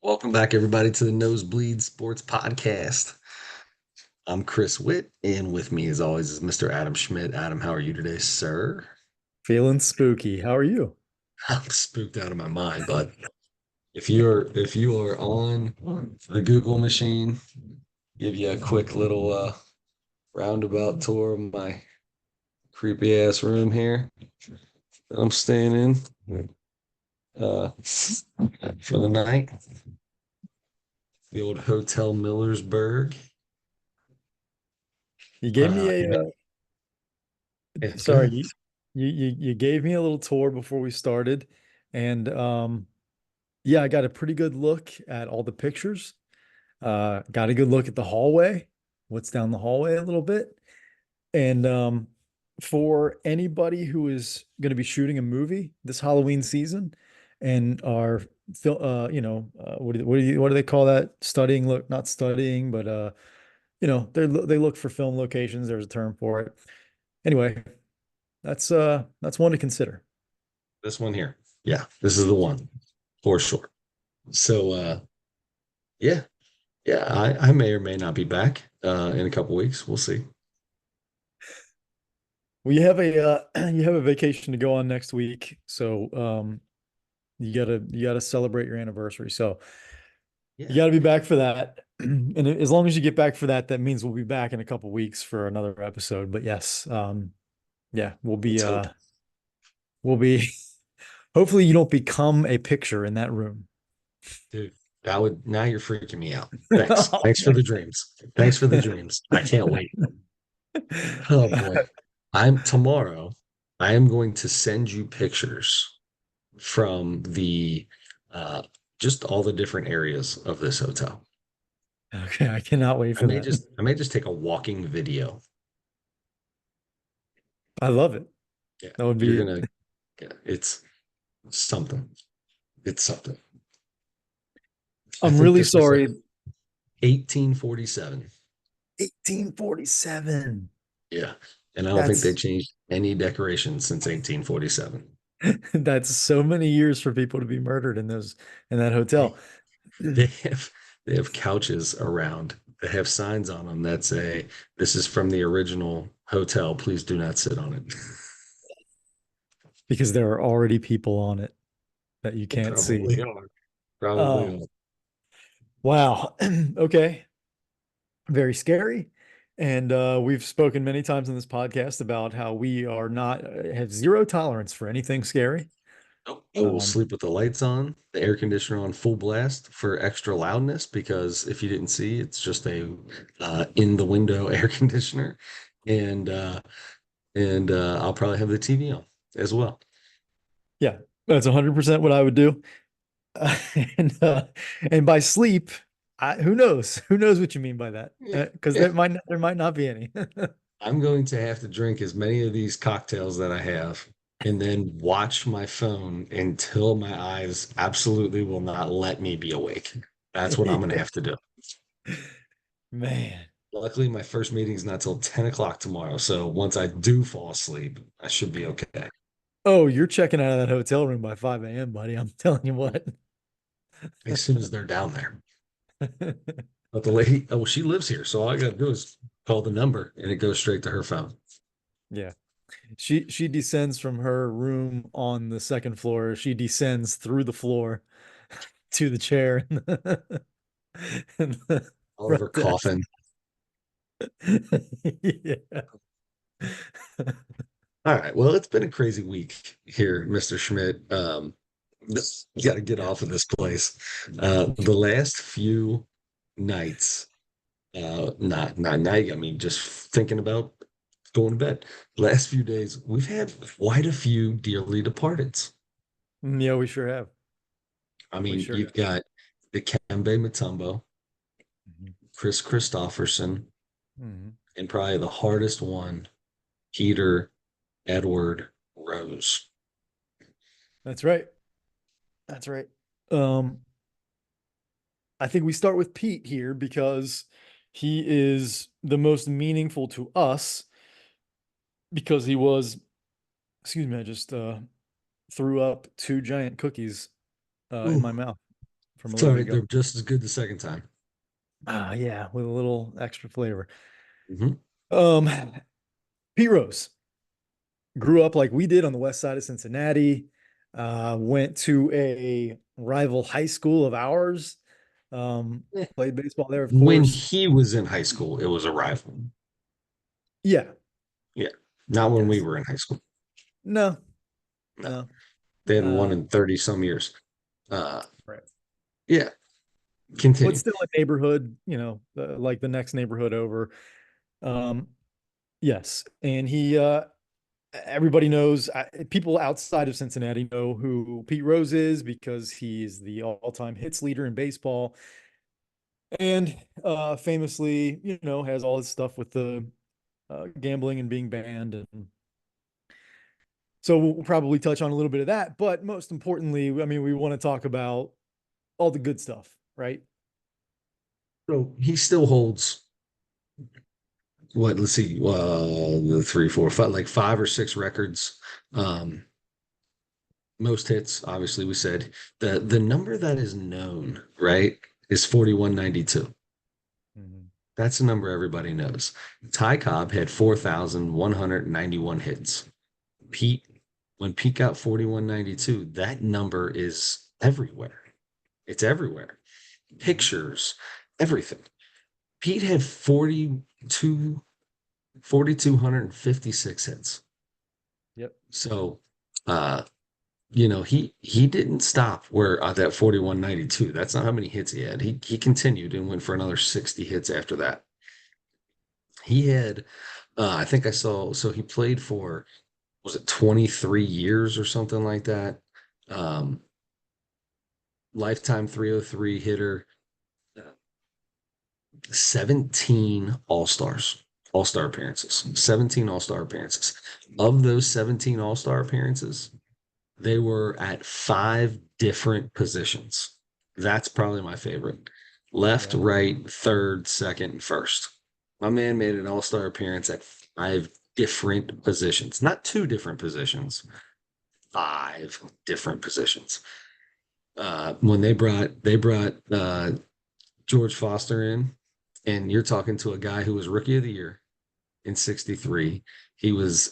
Welcome back, everybody, to the Nosebleed Sports Podcast. I'm Chris Witt, and with me, as always, is Mr. Adam Schmidt. Adam, how are you today, sir? Feeling spooky. How are you? I'm spooked out of my mind, but if you are on the Google machine, give you a quick little roundabout tour of my creepy ass room here that I'm staying in for the night. The old Hotel Millersburg. You gave me You know, yeah, go sorry, ahead. you gave me a little tour before we started, and yeah, I got a pretty good look at all the pictures. Got a good look at the hallway, what's down the hallway a little bit. And for anybody who is going to be shooting a movie this Halloween season and are what do they call that? Studying, look, not studying, but they look for film locations. There's a term for it. Anyway, that's one to consider. This one here. Yeah, this is the one for sure. So yeah, yeah, I may or may not be back in a couple weeks. We'll see. Well, you have a you have a vacation to go on next week, so you gotta celebrate your anniversary. So you Yeah, gotta be back for that. And as long as you get back for that, that means we'll be back in a couple weeks for another episode. But yes, yeah, let's hope. we'll be hopefully you don't become a picture in that room. Dude, that would now you're freaking me out. Thanks. Thanks for the dreams. Thanks for the dreams. I can't wait. Oh boy. I'm tomorrow. I am going to send you pictures from the uh just all the different areas of this hotel. Okay, I cannot wait I for may that. just I may just take a walking video. I love it. Yeah, That would you're be gonna yeah, it's something. It's something. I I'm think really this was sorry. 1847. 1847. Yeah. And I don't think they That's changed any decorations since 1847. that's so many years for people to be murdered in that They, hotel. they have they have couches around that have signs on them that say, "This is from the original hotel. Please do not sit on it." Because there are already people on it that you They can't see. probably are. Probably Um, are. wow. Okay. Very scary. And we've spoken many times on this podcast about how we are not have zero tolerance for anything scary. Nope. I will Um, sleep with the lights on, the air conditioner on full blast for extra loudness because if you didn't see, it's just a in the window air conditioner, and I'll probably have the TV on as well. yeah, that's 100% what I would do. And and by sleep, who knows? Who knows what you mean by that? Yeah, Because yeah. there might not be any. I'm going to have to drink as many of these cocktails that I have and then watch my phone until my eyes absolutely will not let me be awake. That's what I'm going to Yeah. have to do. Man. Luckily, my first meeting is not till 10 o'clock tomorrow. So once I do fall asleep, I should be okay. Oh, you're checking out of that hotel room by 5 a.m., buddy. I'm telling you what. As soon as they're down there. But the lady, oh, she lives here. So all I got to do is call the number and it goes straight to her phone. Yeah. She descends from her room on the second floor. She descends through the floor to the chair in the Oliver front desk. Coffin. Yeah. All right. Well, it's been a crazy week here, Mr. Schmidt. You got to get Yeah. off of this place. The last few nights, not night. I mean, just thinking about going to bed. Last few days, we've had quite a few dearly departeds. Yeah, we sure have. I We mean, sure you've got Dikembe Mutombo, have. Chris Christopherson, Mhm. and probably the hardest one, Peter Edward Rose. That's right. That's right. Um, I think we start with Pete here because he is the most meaningful to us because he was, excuse me, I just threw up two giant cookies in Ooh, my mouth from a little bit Sorry, ago. they're just as good the second time. Ah, yeah, with a little extra flavor. Mhm. Um, Pete Rose grew up like we did on the west side of Cincinnati. Went to a rival high school of ours. Eh, Played baseball there, of When course. he was in high school, it was a rival. Yeah. Yeah, not when we Yes. were in high school. No. No, No. they hadn't won Uh, in 30 some years. Uh, right. yeah, But continue. still a neighborhood, like the next neighborhood over. Um, yes. And everybody knows, people outside of Cincinnati know who Pete Rose is because he's the all-time hits leader in baseball. And famously, has all this stuff with the gambling and being banned. And so we'll probably touch on a little bit of that. But most importantly, I mean, we want to talk about all the good stuff, right? So he still holds what? Let's see, the three, four, five, like five or six records. Um, Most hits, obviously, we said the number that is known, right, is 4192. Mhm. That's a number everybody knows. Ty Cobb had 4,191 hits. Pete, when Pete got 4192, that number is everywhere. It's everywhere. Mhm. Pictures, everything. Pete had 4,256 hits. Yep. So, uh, he didn't stop where that 4192. That's not how many hits he had. He continued and went for another 60 hits after that. He had, I think I saw, so he played for, was it 23 years or something like that? Um, Lifetime 303 hitter, uh, 17 All-Star appearances, 17 All-Star appearances. Of those 17 All-Star appearances, they were at five different positions. That's probably my favorite. Left, Yeah. right, third, second, and first. My man made an all-star appearance at five different positions. Not two different positions, five different positions. When they brought George Foster in, and you're talking to a guy who was rookie of the year in 63. He was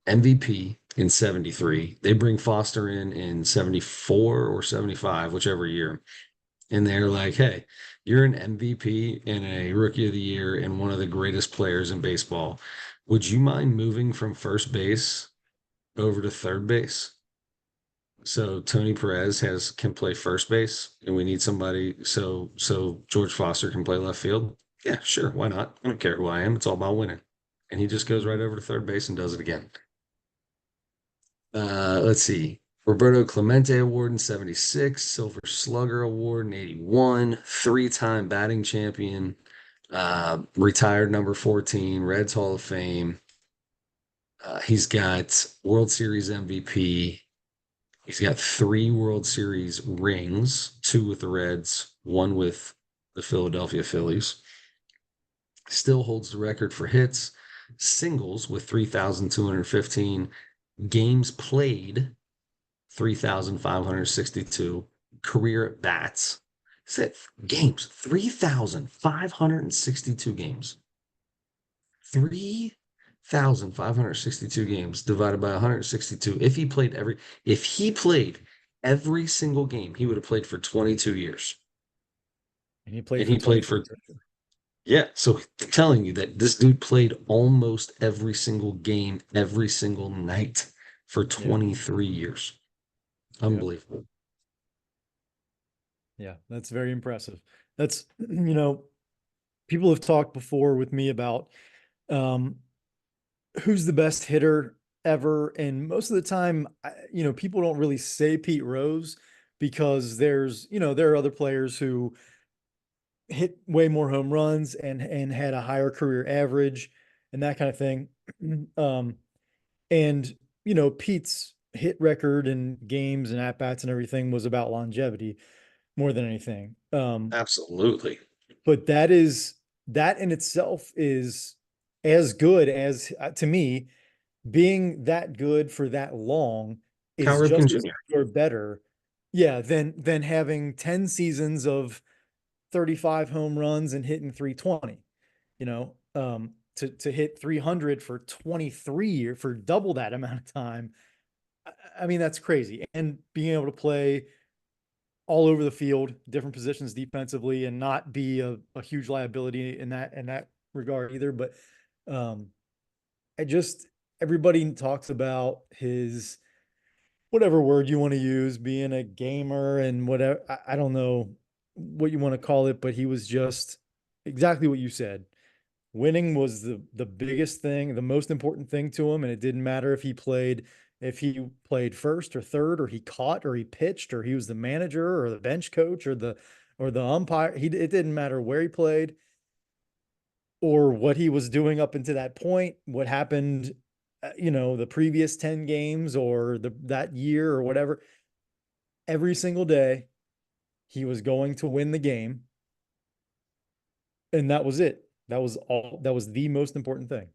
MVP in 73. They bring Foster in 74 or 75, whichever year. And they're like, hey, you're an MVP and a rookie of the year and one of the greatest players in baseball. Would you mind moving from first base over to third base? So Tony Perez can play first base and we need somebody so George Foster can play left field. Yeah, sure, why not? I don't care who I am. It's all about winning. And he just goes right Mhm. over to third base and does it again. Let's see. Roberto Clemente Award in 76, Silver Slugger Award in 81, three-time batting champion, retired number 14, Reds Hall of Fame. He's got World Series MVP. He's got three World Series rings, two with the Reds, one with the Philadelphia Phillies. Still holds the record for hits, singles with 3,215, games played 3,562, career at bats. Said games, 3,562 games. 3,562 games divided by 162. If he played every single game, he would have played for 22 years. And he played And for he played 24 for, years. yeah. So I'm telling you that this dude played almost every single game, every single night for Yeah. 23 years. Yeah. Unbelievable. Yeah. That's very impressive. That's, people have talked before with me about um, who's the best hitter ever. And most of the time, people don't really say Pete Rose because there are other players who hit way more home runs and had a higher career average and that kind of thing. Um, and Pete's hit record and games and at bats and everything was about longevity more than anything. Absolutely. But that in itself is as good as to me, being that good for that long Cal is Ripken just as Jr. good or better yeah, than having 10 seasons of 35 home runs and hitting 320, to hit 300 for 23 years, for double that amount of time. I mean, that's crazy. And being able to play all over the field, different positions defensively, and not be a huge liability in that regard either. But um, I just everybody talks about his whatever word you want to use, being a gamer and whatever. I don't know what you want to call it, but he was just exactly what you said. Winning was the biggest thing, the most important thing to him, and it didn't matter if he played first or third, or he caught or he pitched or he was the manager or the bench coach or the umpire. It didn't matter where he played or what he was doing up until that point, what happened, the previous 10 games or that year or whatever. Every single day he was going to win the game, and that was it. That was the most important thing.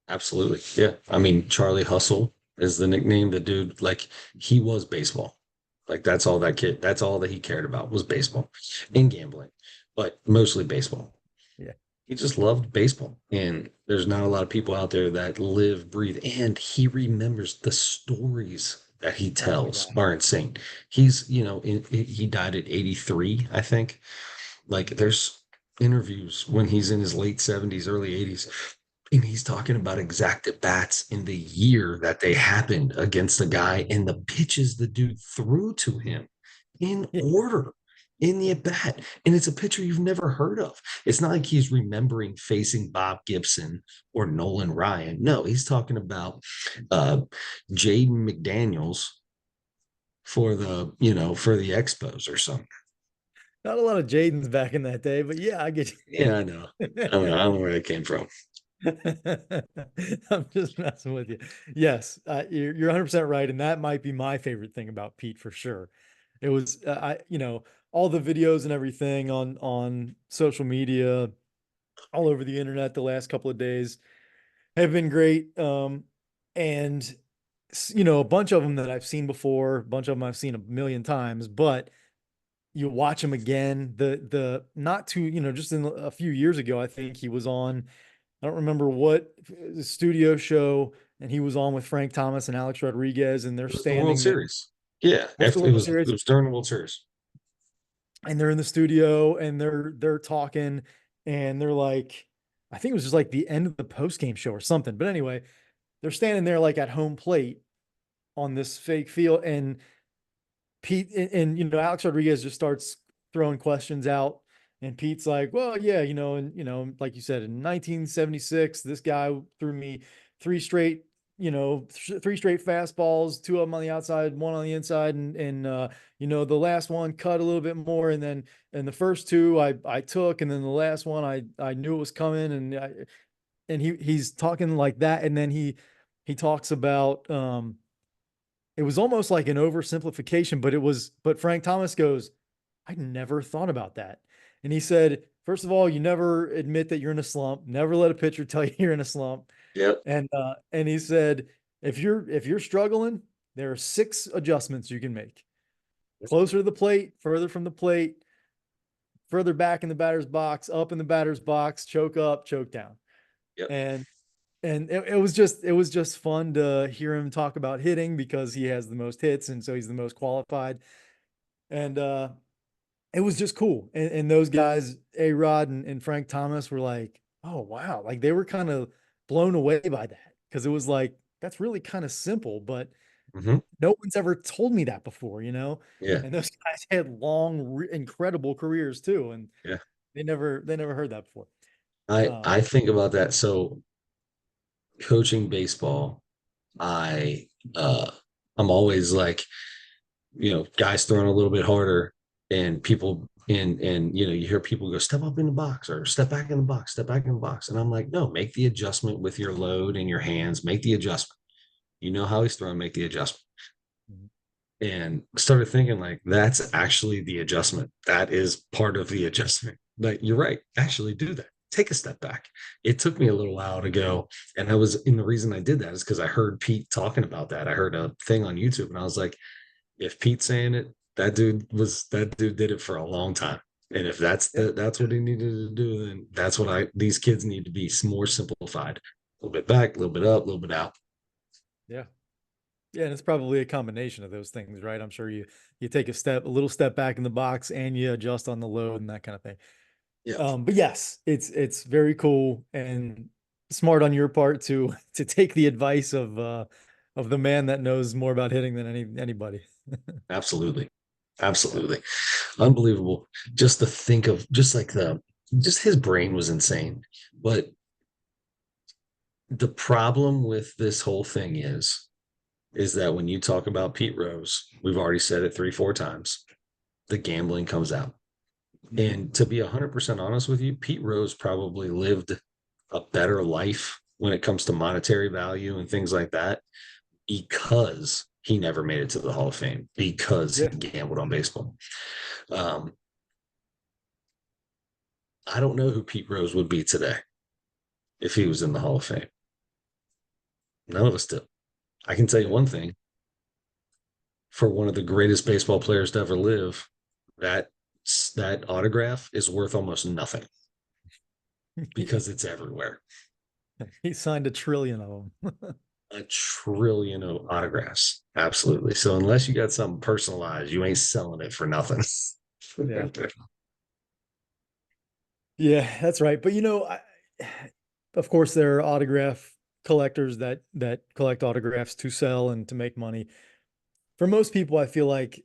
Absolutely. Yeah. I mean, Charlie Hustle is the nickname. The dude, like, he was baseball. Like, that's all that he cared about was baseball and gambling, but mostly baseball. Yeah. He just loved baseball. And there's not a lot of people out there that live, breathe, and he remembers the stories that he Oh my tells God. are insane. He's, he died at 83, I think. Like, there's interviews when he's in his late 70s, early 80s, and he's talking about exact at bats in the year that they happened against the guy and the pitches the dude threw to him in Yeah. order in the at bat. And it's a pitcher you've never heard of. It's not like he's remembering facing Bob Gibson or Nolan Ryan. No, he's talking about uh, Jaden McDaniels for the Expos or something. Not a lot of Jadens back in that day, but yeah, I get Yeah, I know. you. I don't know where that came from. I'm just messing with you. Yes, you're 100% right, and that might be my favorite thing about Pete for sure. It was all the videos and everything on social media, all over the internet the last couple of days have been great. And a bunch of them that I've seen before, a bunch of them I've seen a million times, but you watch him again. The not too, just in a few years ago, I think he was on, I don't remember what studio show, and he was on with Frank Thomas and Alex Rodriguez, and they're It was the World standing there Series. Yeah, after the it World was Series, during the World Series. and they're in the studio and they're talking, and they're like, I think it was just like the end of the post game show or something. But anyway, they're standing there like at home plate on this fake field, and Pete and Alex Rodriguez just starts throwing questions out, and Pete's like, "Well, yeah, and like you said, in 1976, this guy threw me three straight, three straight fastballs, two of them on the outside, one on the inside, and the last one cut a little bit more, and the first two I took, and then the last one I knew it was coming, and he's talking like that, and then he talks about it was almost like an oversimplification, but Frank Thomas goes, I never thought about that. And he said, first of all, you never admit that you're in a slump, never let a pitcher tell you you're in a slump. Yep, And he said, if you're struggling, there are six adjustments you can make. Closer to the plate, further from the plate, further back in the batter's box, up in the batter's box, choke up, choke down. yep, And it was just fun to hear him talk about hitting because he has the most hits and so he's the most qualified. And it was just cool. And those guys, A Rod and Frank Thomas, were like, oh wow, like they were kind of blown away by that because it was like that's really kind of simple, but hmm no one's ever told me that before. yeah, And those guys had long, incredible careers too, and yeah. they never heard that before. I think about that. So coaching baseball, I uh I'm always like, guys throwing a little bit harder, and people and you hear people go, step up in the box or step back in the box, step back in the box. And I'm like, no, make the adjustment with your load in your hands, make the adjustment. You know how he's throwing, make the adjustment. Mhm. And started thinking like that's actually the adjustment. That is part of the adjustment. Like you're right, actually do that. Take a step back. It took me a little while to go. And the reason I did that is because I heard Pete talking about that. I heard a thing on YouTube and I was like, If Pete's saying it, that dude did it for a long time. And if Yeah. that's what he needed to do, then that's what these kids need to be more simplified. A little bit back, a little bit up, a little bit out. Yeah. Yeah, and it's probably a combination of those things, right? I'm sure you take a little step back in the box and you adjust on the load and that kind of thing. Yeah, But yes, it's very cool and smart on your part to to take the advice of the man that knows more about hitting than anybody. absolutely. Yeah. Absolutely. Unbelievable. Just to think of just his brain was insane. But the problem with this whole thing is that when you talk about Pete Rose, we've already said it 3, 4 times, the gambling comes out. Mhm. And to be 100% honest with you, Pete Rose probably lived a better life when it comes to monetary value and things like that because he never made it to the Hall of Fame because he Yeah. gambled on baseball. Um, I don't know who Pete Rose would be today if he was in the Hall of Fame. None of us do. I can tell you Yeah. one thing for one of the greatest baseball players to ever live, that that autograph is worth almost nothing because it's everywhere. He signed a trillion of them. A trillion of autographs. Absolutely. So unless you got something personalized, you ain't selling it for nothing. Yeah. Yeah, that's right. But of course, there are autograph collectors that collect autographs to sell and to make money. For most people, I feel like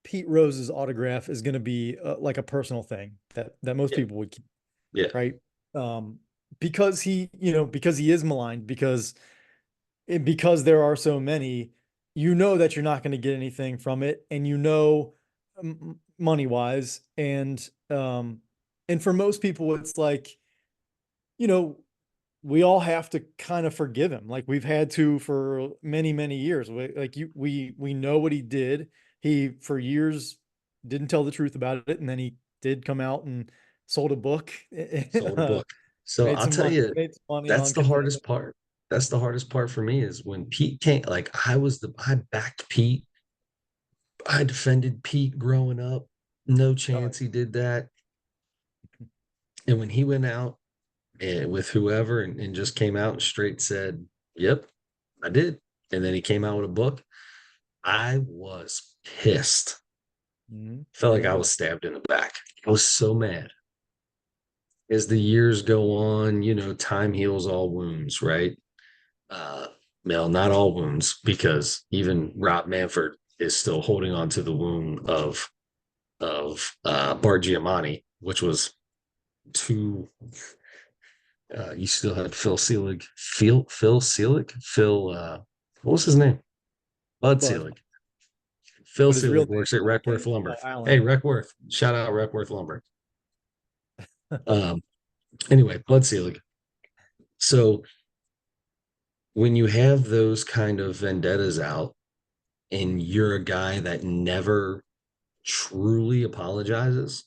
Pete Rose's autograph is going to be like a personal thing that most Yeah. people would keep, Yeah. right? Um, because because he is maligned, because there are so many, that you're not going to get anything from it, and money wise, and for most people, it's like, you know, we all have to kind of forgive him. Like we've had to for many, many years. We know what he did. He for years didn't tell the truth about it, and then he did come out and sold a book, Sold a book. So I'll tell you, made some money that's on the converting. hardest part. That's the hardest part for me is when Pete came, like I backed Pete. I defended Pete growing up. No Oh, chance he did that. And when he went out with whoever and just came out and straight said, "Yep, I did." And then he came out with a book. I was pissed. mhm. Felt like Yeah. I was stabbed in the back. I was so mad. As the years go on, time heals all wounds, right? Uh, well, not all wounds, because even Rob Manfred is still holding on to the wound of Bart Giamatti, which was two. You still had Phil Selig, Phil Selig, Phil. What was his name? Bud But Selig. Phil but his real Selig works name at is Reckworth Lumber. Hey, Alan. Reckworth! Shout out Reckworth Lumber. Um, anyway, Bud Selig. So when you have those kind of vendettas out, and you're a guy that never truly apologizes,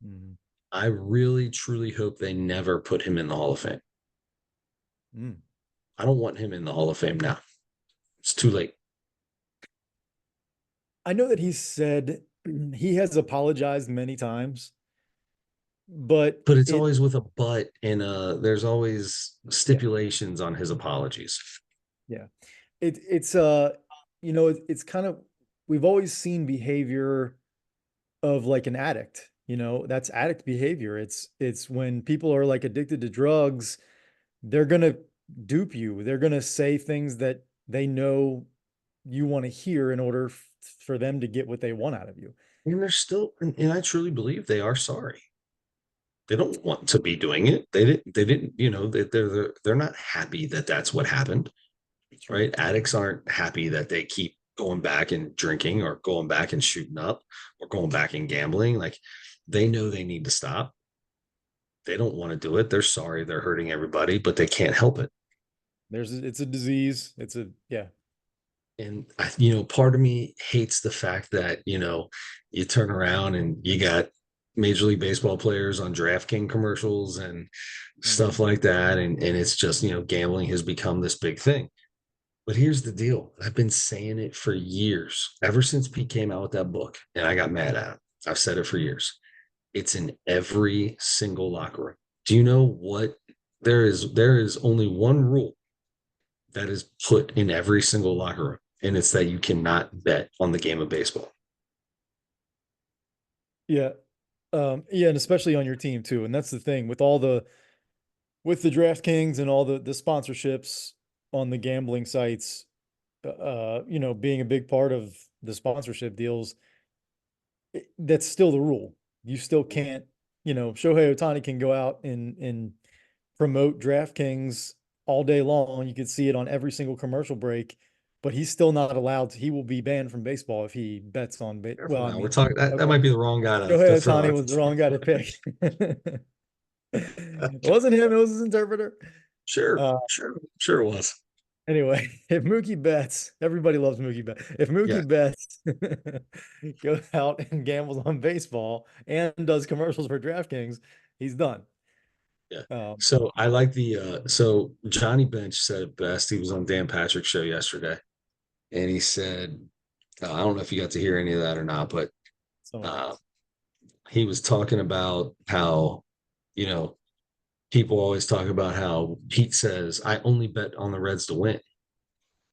Mhm. I really truly hope they never put him in the Hall of Fame. Mm. I don't want him in the Hall of Fame now. It's too late. I know that he said he has apologized many times, but But it's always with a but and there's always yeah, stipulations on his apologies. yeah. It's it's kind of, we've always seen behavior of like an addict. That's addict behavior. It's when people are like addicted to drugs, they're gonna dupe you. They're gonna say things that they know you want to hear in order for them to get what they want out of you. And they're still and I truly believe they are sorry. They don't want to be doing it. They didn't, they're not happy that that's what happened, right? Addicts aren't happy that they keep going back and drinking or going back and shooting up or going back and gambling. Like they know they need to stop. They don't want to do it. They're sorry they're hurting everybody, but they can't help it. It's a disease. It's a yeah. And part of me hates the fact that, you turn around and you got Major League Baseball players on DraftKings commercials and stuff Mhm. like that. And it's just, gambling has become this big thing. But here's the deal. I've been saying it for years, ever since Pete came out with that book, and I got mad at him. I've said it for years. It's in every single locker room. Do you know what there is only one rule that is put in every single locker room, and it's that you cannot bet on the game of baseball. Yeah. Yeah, and especially on your team too. And that's the thing with all the with the DraftKings and all the sponsorships on the gambling sites, being a big part of the sponsorship deals, that's still the rule. You still can't, Shohei Ohtani can go out and promote DraftKings all day long. You could see it on every single commercial break, but he's still not allowed to, he will be banned from baseball if he bets on Careful well, I now. We're mean, talking that okay. might be the wrong guy to Shohei throw Ohtani out. was the wrong guy to pick. It wasn't him, it was his interpreter. Sure, Uh, sure it was. anyway, if Mookie Betts, everybody loves Mookie Betts. If Yeah, Mookie Betts goes out and gambles on baseball and does commercials for DraftKings, he's done. yeah. Um, So I like the so Johnny Bench said it best. He was on Dan Patrick's show yesterday, and he said, I don't know if you got to hear any of that or not, but some of it. uh, he was talking about how, you know, people always talk about how Pete says, I only bet on the Reds to win.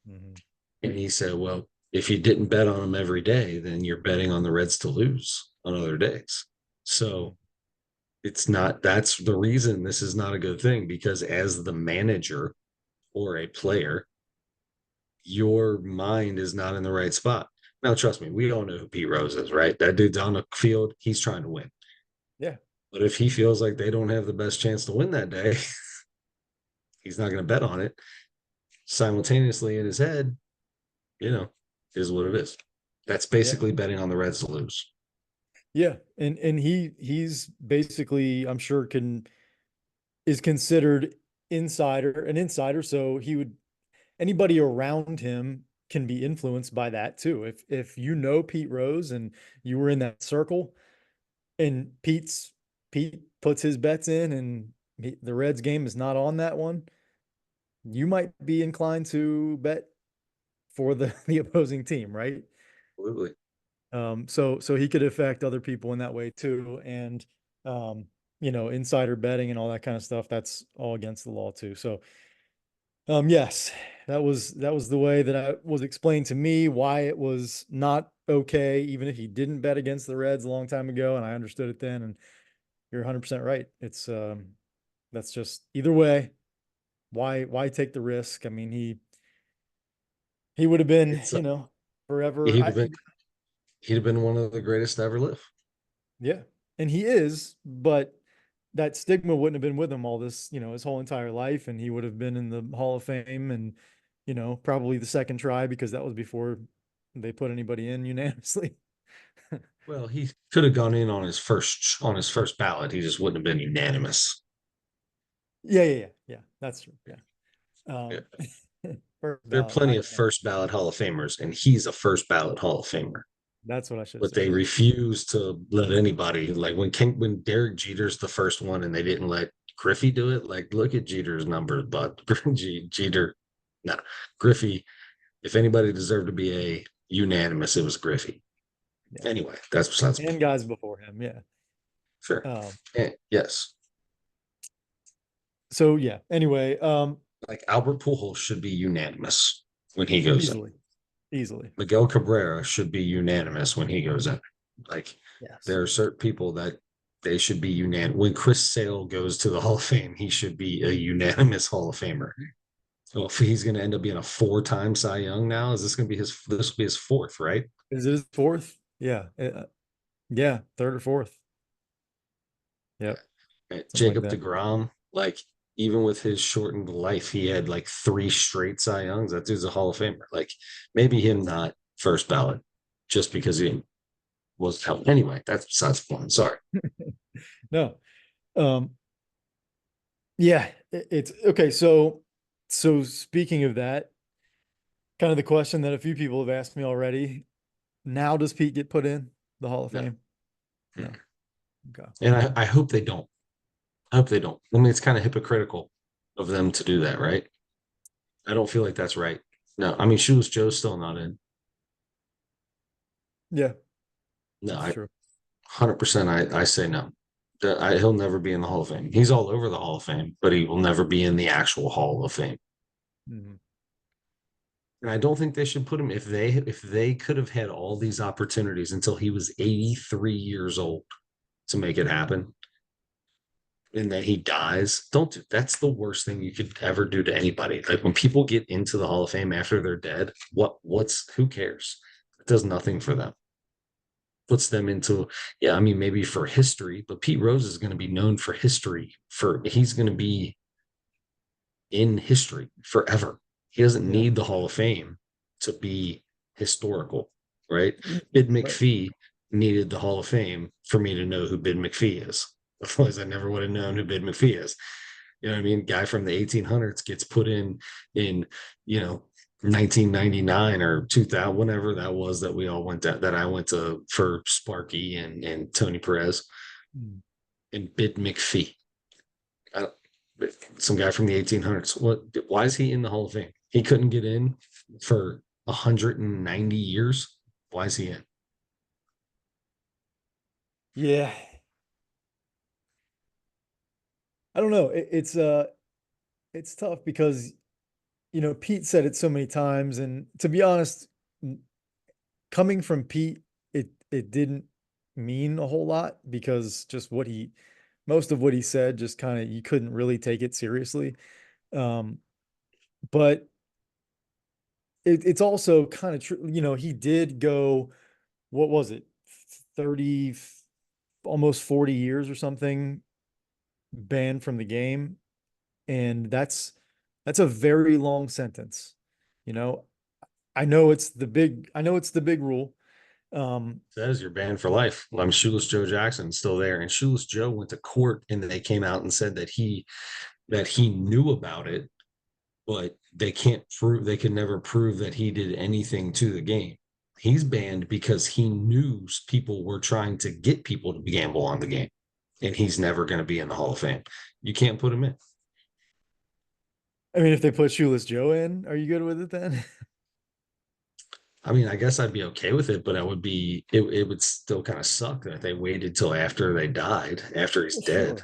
Mhm. And he said, well, if you didn't bet on them every day, then you're betting on the Reds to lose on other days. Mhm. So it's not, that's the reason this is not a good thing, because as the manager or a player, your mind is not in the right spot. Now, trust me, we all know who Pete Rose is, right? That dude's on the field, he's trying to win. Yeah. But if he feels like they don't have the best chance to win that day, he's not going to bet on it. Simultaneously in his head, you know, is what it is. That's Yeah. basically betting on the Reds to lose. Yeah. And he's basically, I'm sure, can is considered an insider. So he would anybody around him can be influenced by that too. If you know Pete Rose and you were in that circle and Pete puts his bets in and the Reds game is not on that one, you might be inclined to bet for the the opposing team, right? Absolutely. So he could affect other people in that way too, and um, insider betting and all that kind of stuff. That's all against the law too. So, yes, that was the way that I was explained to me why it was not okay, even if he didn't bet against the Reds a long time ago, and I understood it then. And you're 100% right. It's that's just either way. Why take the risk? I mean, he would have been, It's forever. he'd have been he'd have been one of the greatest to ever live. Yeah. And he is, but that stigma wouldn't have been with him all this, his whole entire life. And he would have been in the Hall of Fame and, probably the second try because that was before they put anybody in unanimously. Well, he could have gone in on his first ballot. He just wouldn't have been unanimous. Yeah, yeah, yeah. Yeah. That's true. Yeah. Yeah. Um, first There are ballot. plenty of first ballot Hall of Famers, and he's a first ballot Hall of Famer. That's what I should have But said. they Yeah. refuse to let anybody, like when Derek Jeter's the first one and they didn't let Griffey do it. Like, look at Jeter's numbers, but Jeter, no, Griffey. If anybody deserved to be a unanimous, it was Griffey. Yeah. Anyway, that's besides the And point. guys before him. Yeah. Sure. Um, Yes. so yeah. Anyway, Like Albert Pujols should be unanimous when he goes in. easily, easily. Miguel Cabrera should be unanimous when he goes in. Like Yes. there are certain people that they should be unanimous. When Chris Sale goes to the Hall of Fame, he should be a unanimous Hall of Famer. Well, if he's going to end up being a four-time Cy Young now, is this going to be his? This will be his fourth, right? Is it his fourth? Yeah. Yeah. Third or fourth. Yep. Something like Jacob that. DeGrom, like even with his shortened life, he had like three straight Cy Youngs. That dude's a Hall of Famer. Like maybe him not first ballot, just because he was helped. Anyway, that's besides the point. Sorry. No. Um, yeah, it's okay. So speaking of that, kind of the question that a few people have asked me already. Now does Pete get put in the Hall of No. Fame? No. Okay. And I hope they don't. I hope they don't. I mean, it's kind of hypocritical of them to do that, right? I don't feel like that's right. No, I mean Shoeless Joe's still not in. Yeah, No, that's I true. 100%. I say no. He'll never be in the Hall of Fame. He's all over the Hall of Fame, but he will never be in the actual Hall of Fame. Mhm. And I don't think they should put him if they could have had all these opportunities until he was 83 years old to make it happen, and then he dies. Don't do that's the worst thing you could ever do to anybody. Like when people get into the Hall of Fame after they're dead, what's who cares? It does nothing for them. Puts them into, yeah, I mean, maybe for history, but Pete Rose is going to be known for history. He's going to be in history forever. He doesn't Yeah. need the Hall of Fame to be historical, right? Mm, Bid right. McPhee needed the Hall of Fame for me to know who Bid McPhee is. Otherwise, I never would have known who Bid McPhee is. You know what I mean? Guy from the 1800s gets put in, you know, 1999 or 2000, whenever that was that we all went that I went to for Sparky and Tony Perez Mm. and Bid McPhee. I, some guy from the 1800s. What? Why is he in the Hall of Fame? He couldn't get in for 190 years. Why is he in? Yeah. I don't know. It's tough because Pete said it so many times, and to be honest, coming from Pete, it didn't mean a whole lot because just most of what he said just kind of you couldn't really take it seriously. Um, but it's also kind of true. He did go, what was it, 30, almost 40 years or something banned from the game, and that's a very long sentence. You know, I know it's the big rule. Um, Says you're banned for life. Well, I'm Shoeless Joe Jackson still there, and Shoeless Joe went to court, and they came out and said that he knew about it, but they could never prove that he did anything to the game. He's banned because he knew people were trying to get people to gamble on the game, and he's never going to be in the Hall of Fame. You can't put him in. I mean, if they put Shoeless Joe in, are you good with it then? I mean, I guess I'd be okay with it, but it would still kind of suck that they waited till after they died, after he's Well, dead.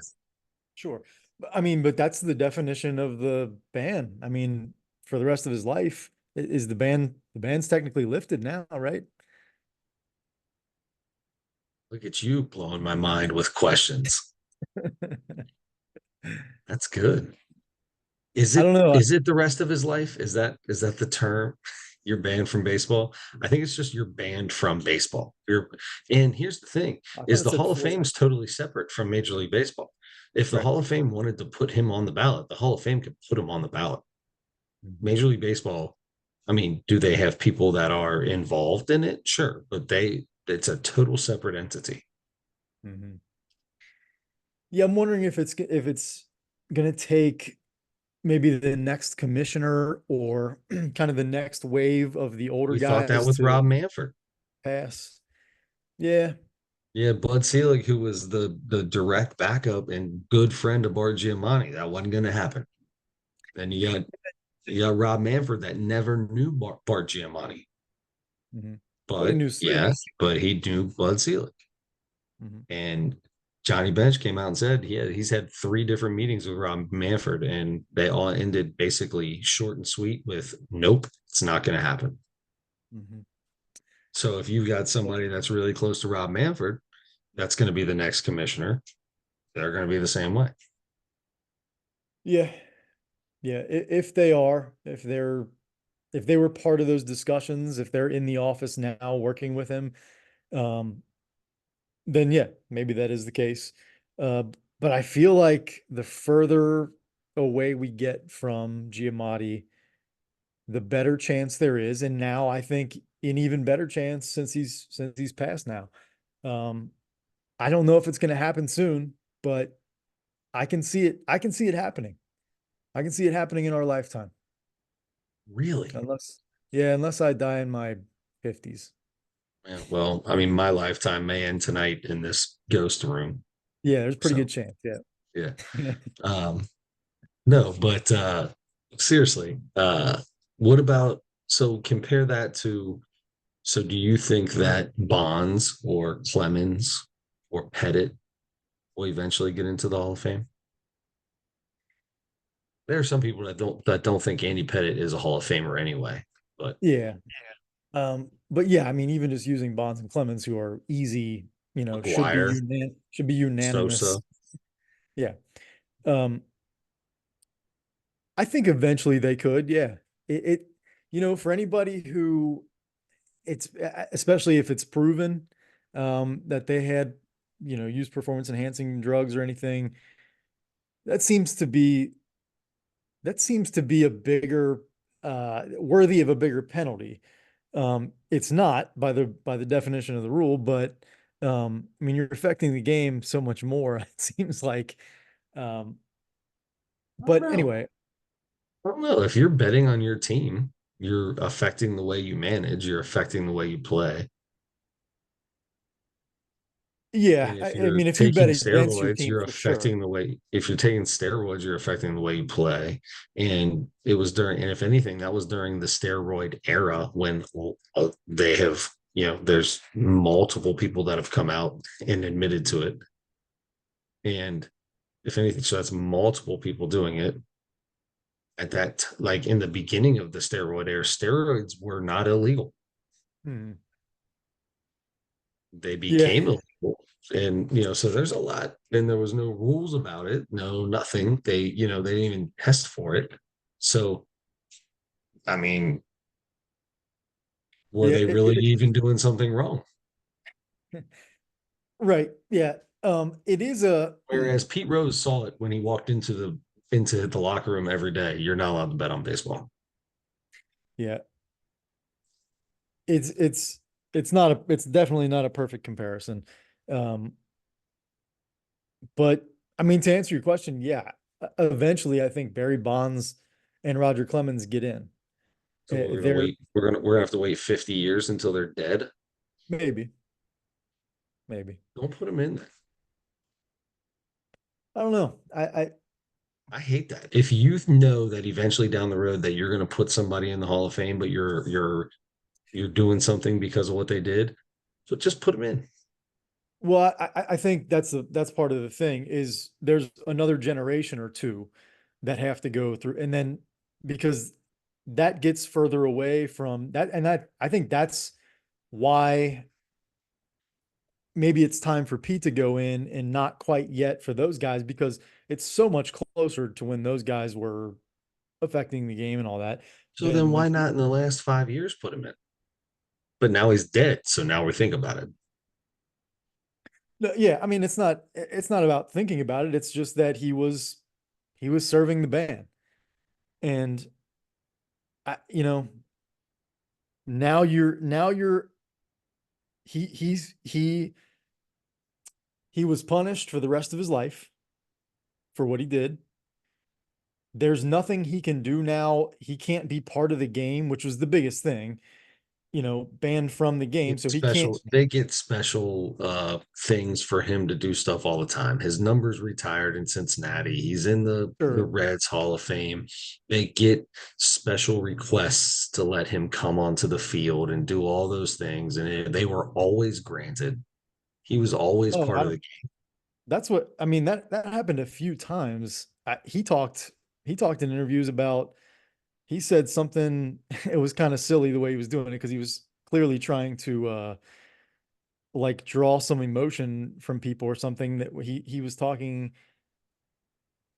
sure. Sure. I mean, but that's the definition of the ban. I mean, for the rest of his life, is the ban's technically lifted now, right? Look at you blowing my mind with questions. That's good. Is I it don't know. is it the rest of his life? Is that the term? You're banned from baseball. I think it's just you're banned from baseball. And here's the thing: I thought is it the said Hall of four Fame is years. totally separate from Major League Baseball. If the Right. Hall of Fame wanted to put him on the ballot, the Hall of Fame could put him on the ballot. Mhm. Major League Baseball, I mean, do they have people that are involved in it? Sure, but it's a total separate entity. Mhm. Yeah, I'm wondering if it's gonna take maybe the next commissioner or kind of the next wave of the older We thought that guys with to Rob Manfred. pass. Yeah. Yeah, Bud Selig, who was the direct backup and good friend of Bart Giamatti, that wasn't going to happen. Then you got Rob Manfred that never knew Bart Giamatti, Mhm. But he but knew yeah, Selig. but he knew Bud Selig. Mhm. And Johnny Bench came out and said he's had 3 different meetings with Rob Manfred, and they all ended basically short and sweet with nope, it's not going to happen. Mhm. So if you've got somebody that's really close to Rob Manfred, that's going to be the next commissioner. They're going to be the same way. Yeah. Yeah, if they are, if they were part of those discussions, if they're in the office now working with him, um, then yeah, maybe that is the case. Uh, but I feel like the further away we get from Giamatti, the better chance there is. And now I think an even better chance since he's passed now. Um, I don't know if it's going to happen soon, but I can see it. I can see it happening. I can see it happening in our lifetime. Really? Unless, yeah, unless I die in my 50s. Yeah, well, I mean, my lifetime may end tonight in this ghost room. Yeah, there's a pretty good So chance. Yeah. yeah. Um, no, but seriously, what about So compare that to, so do you think that Bonds or Clemens or Pettit will eventually get into the Hall of Fame? There are some people that don't think Andy Pettit is a Hall of Famer anyway, but Yeah. But yeah, I mean, even just using Bonds and Clemens, who are easy, McGuire, should be Sosa. unanimous. Yeah. Um, I think eventually they could. Yeah. For anybody who especially if it's proven that they had, used performance enhancing drugs or anything, that seems to be a bigger worthy of a bigger penalty. It's not by the definition of the rule, but I mean, you're affecting the game so much more, it seems like. Um, I don't but know. anyway, I don't know. If you're betting on your team, you're affecting the way you manage, you're affecting the way you play. yeah, And if I you're mean, if you bet taking against your steroids, team you're for sure. affecting the way, if you're taking steroids, you're affecting the way you play. And it was during, and if anything, that was during the steroid era when they have, there's multiple people that have come out and admitted to it. And if anything, so that's multiple people doing it at that, like in the beginning of the steroid era, steroids were not illegal. Hmm. They Yeah, became illegal. And so there's a lot, and there was no rules about it, no nothing. They didn't even test for it. So I mean, were yeah, they really even doing something wrong? right. Yeah. It is a Whereas Pete Rose saw it when he walked into the locker room every day. You're not allowed to bet on baseball. yeah. It's definitely not a perfect comparison. Um, but I mean, to answer your question, yeah, eventually I think Barry Bonds and Roger Clemens get in. So we're gonna They're wait. We're gonna have to wait 50 years until they're dead. maybe, maybe. Don't put them in there. I don't know. I hate that. If you know that eventually down the road that you're going to put somebody in the Hall of Fame, but you're doing something because of what they did, so just put them in. Well, I think that's part of the thing is there's another generation or two that have to go through, and then because that gets further away from that, and I think that's why maybe it's time for Pete to go in and not quite yet for those guys because it's so much closer to when those guys were affecting the game and all that So then than why when not in the last 5 years put him in? But now he's dead, so now we think about it. no, yeah, I mean it's not about thinking about it. It's just that he was serving the ban. And I, now you're he was punished for the rest of his life for what he did. There's nothing he can do now. He can't be part of the game, which was the biggest thing, banned from the game. So he can't. They get special things for him to do stuff all the time. His number's retired in Cincinnati. He's in the Sure. Reds Hall of Fame. They get special requests to let him come onto the field and do all those things, and they were always granted. He was always Oh, part I of don't. the That's what I mean. That happened a few times. He talked in interviews about. He said something. It was kind of silly the way he was doing it because he was clearly trying to like draw some emotion from people or something that he was talking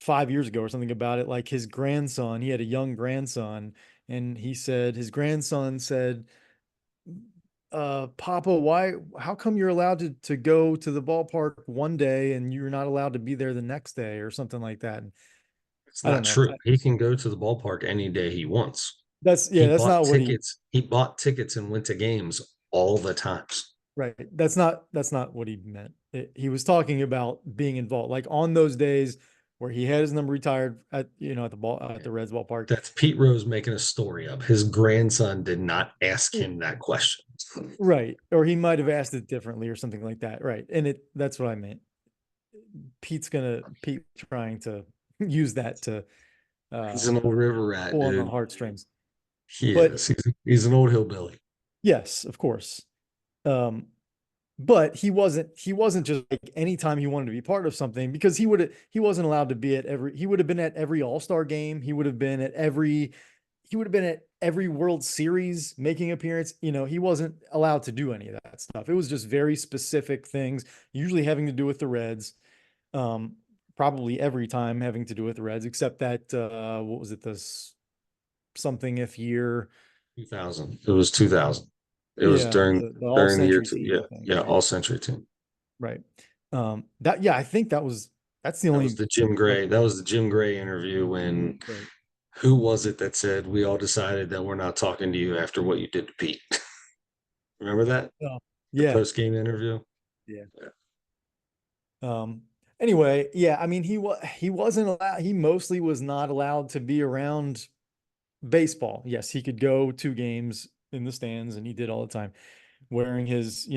5 years ago or something about it. Like his grandson, he had a young grandson, and he said his grandson said, Papa, how come you're allowed to go to the ballpark one day and you're not allowed to be there the next day or something like that? And It's I don't not know. true. He can go to the ballpark any day he wants. Yeah, He that's bought not what he, tickets. He bought tickets and went to games all the times. right. That's not what he meant. He was talking about being involved, like on those days where he had his number retired at the Reds ballpark. That's Pete Rose making a story up. His grandson did not ask him that question. Right. Or he might have asked it differently or something like that. Right. And that's what I meant. Pete trying to use that to He's uh an old river rat, pull on the dude. heartstrings. He But is. He's an old hillbilly. yes, of course. Um, but he wasn't just like anytime he wanted to be part of something because he wasn't allowed to be at every he would have been at every All-Star game. He would have been at every World Series making appearance. He wasn't allowed to do any of that stuff. It was just very specific things, usually having to do with the Reds. Um, Probably every time having to do with the Reds, except that what was it, this something if year. 2000. It was 2000. It was Yeah, during the during the year all-century two. team, Yeah, I think, yeah, right? all century team. Right. That yeah, I think that's the That was only the Jim like Gray. That was the Jim Gray interview when right. who was it that said we all decided that we're not talking to you after what you did to Pete? Remember that? Oh, The yeah. post game interview? Yeah. Yeah. Um anyway, yeah, I mean he wasn't allowed, he mostly was not allowed to be around baseball. Yes, he could go to games in the stands and he did all the time wearing his,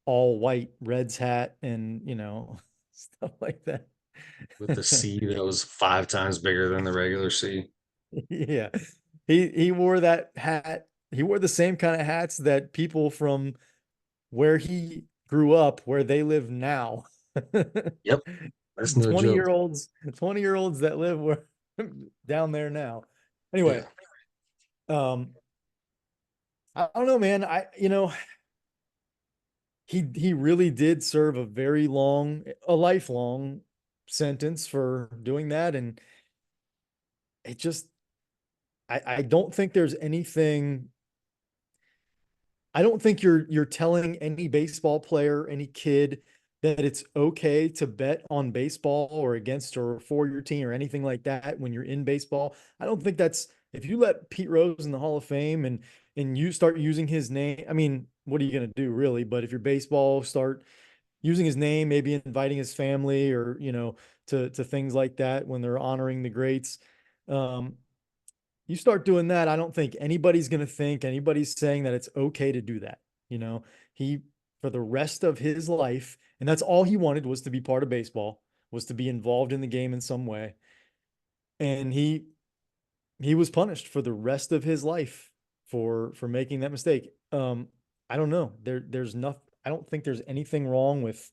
all white Reds hat and, stuff like that. With the C that was 5 times bigger than the regular C. Yeah. He wore that hat. He wore the same kind of hats that people from where he grew up, where they live now. Yep, that's no 20 joke. year olds, 20-year olds that live where down there now. Yeah, Anyway, um, I don't know, man. He really did serve a lifelong sentence for doing that. And it just I don't think there's anything. I don't think you're telling any baseball player, any kid, that it's okay to bet on baseball or against or for your team or anything like that when you're in baseball. I don't think that's if you let Pete Rose in the Hall of Fame and you start using his name. I mean, what are you going to do really? But if your baseball start using his name, maybe inviting his family or, to things like that when they're honoring the greats. Um, you start doing that, I don't think anybody's saying that it's okay to do that. You know, he, for the rest of his life, and that's all he wanted was to be part of baseball, was to be involved in the game in some way. And he was punished for the rest of his life for making that mistake. I don't know. There's nothing, I don't think there's anything wrong with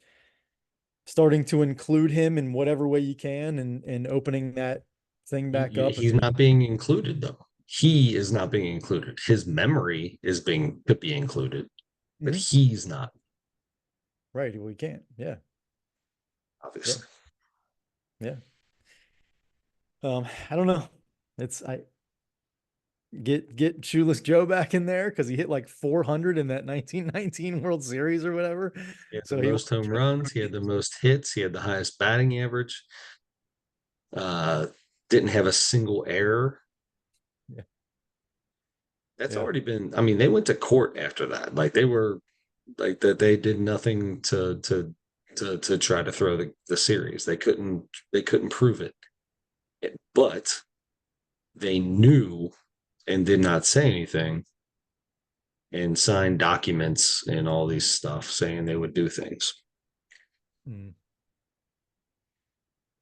starting to include him in whatever way you can and opening that thing back up He's if you not being included though. He is not being included. His memory is being could be included, but Mhm. he's not, Right. We can't. Yeah. Yeah. obviously. Yeah. I don't know. It's I get Shoeless Joe back in there because he hit like 400 in that 1919 World Series or whatever. He had the So he won most home triple runs. He had the crown. most hits. He had the highest batting average. Uh, didn't have a single error. Yeah. That's Yeah. already been. I mean, they went to court after that. Like they were like that. They did nothing to try to throw the series. They couldn't prove it. But they knew and did not say anything and signed documents and all these stuff saying they would do things. Mm.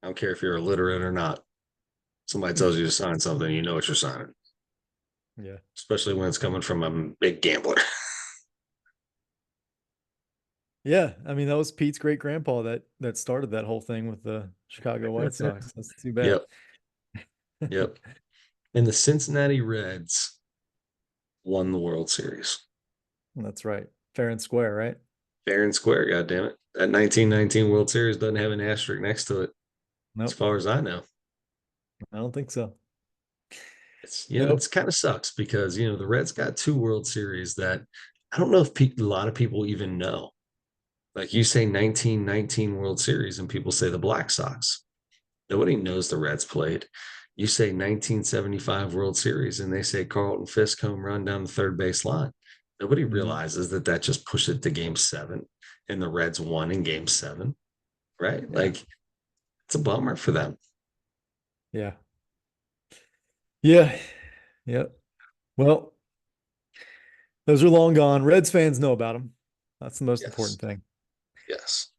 I don't care if you're illiterate or not. Somebody tells you to sign something, you know what you're signing, Yeah. especially when it's coming from a big gambler. Yeah. I mean, that was Pete's great grandpa that started that whole thing with the Chicago White Sox. That's too bad. Yep. Yep. And the Cincinnati Reds won the World Series. That's right. Fair and square, right? Fair and square, goddammit. That 1919 World Series doesn't have an asterisk next to it, as Nope. far as I know. I don't think so. It's Nope. kind of sucks because the Reds got two World Series that I don't know if a lot of people even know. Like you say 1919 World Series and people say the Black Sox. Nobody knows the Reds played. You say 1975 World Series and they say Carlton Fisk home run down the third base line. Nobody Mhm. realizes that just pushed it to game seven and the Reds won in game seven, right? Yeah. Like it's a bummer for them. Yeah. Yeah. Yep. Well, those are long gone. Reds fans know about them. That's the most Yes. important thing. Yes.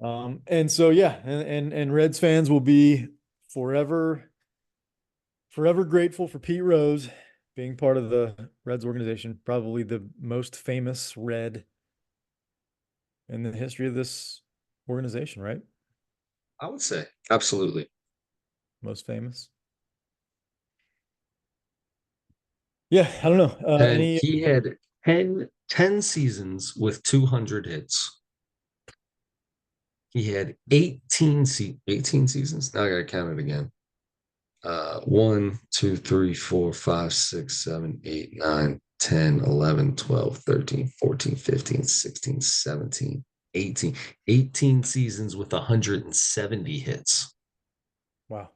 And so yeah, and Reds fans will be forever, forever grateful for Pete Rose being part of the Reds organization, probably the most famous Red in the history of this organization, right? I would say absolutely. Most famous. Yeah, I don't know. And Any he had 10 seasons with 200 hits. He had 18 seasons. Now I gotta count it again. 1, 2, 3, 4, 5, 6, 7, 8, 9, 10, 11, 12, 13, 14, 15, 16, 17, 18. 18 seasons with 170 hits. wow.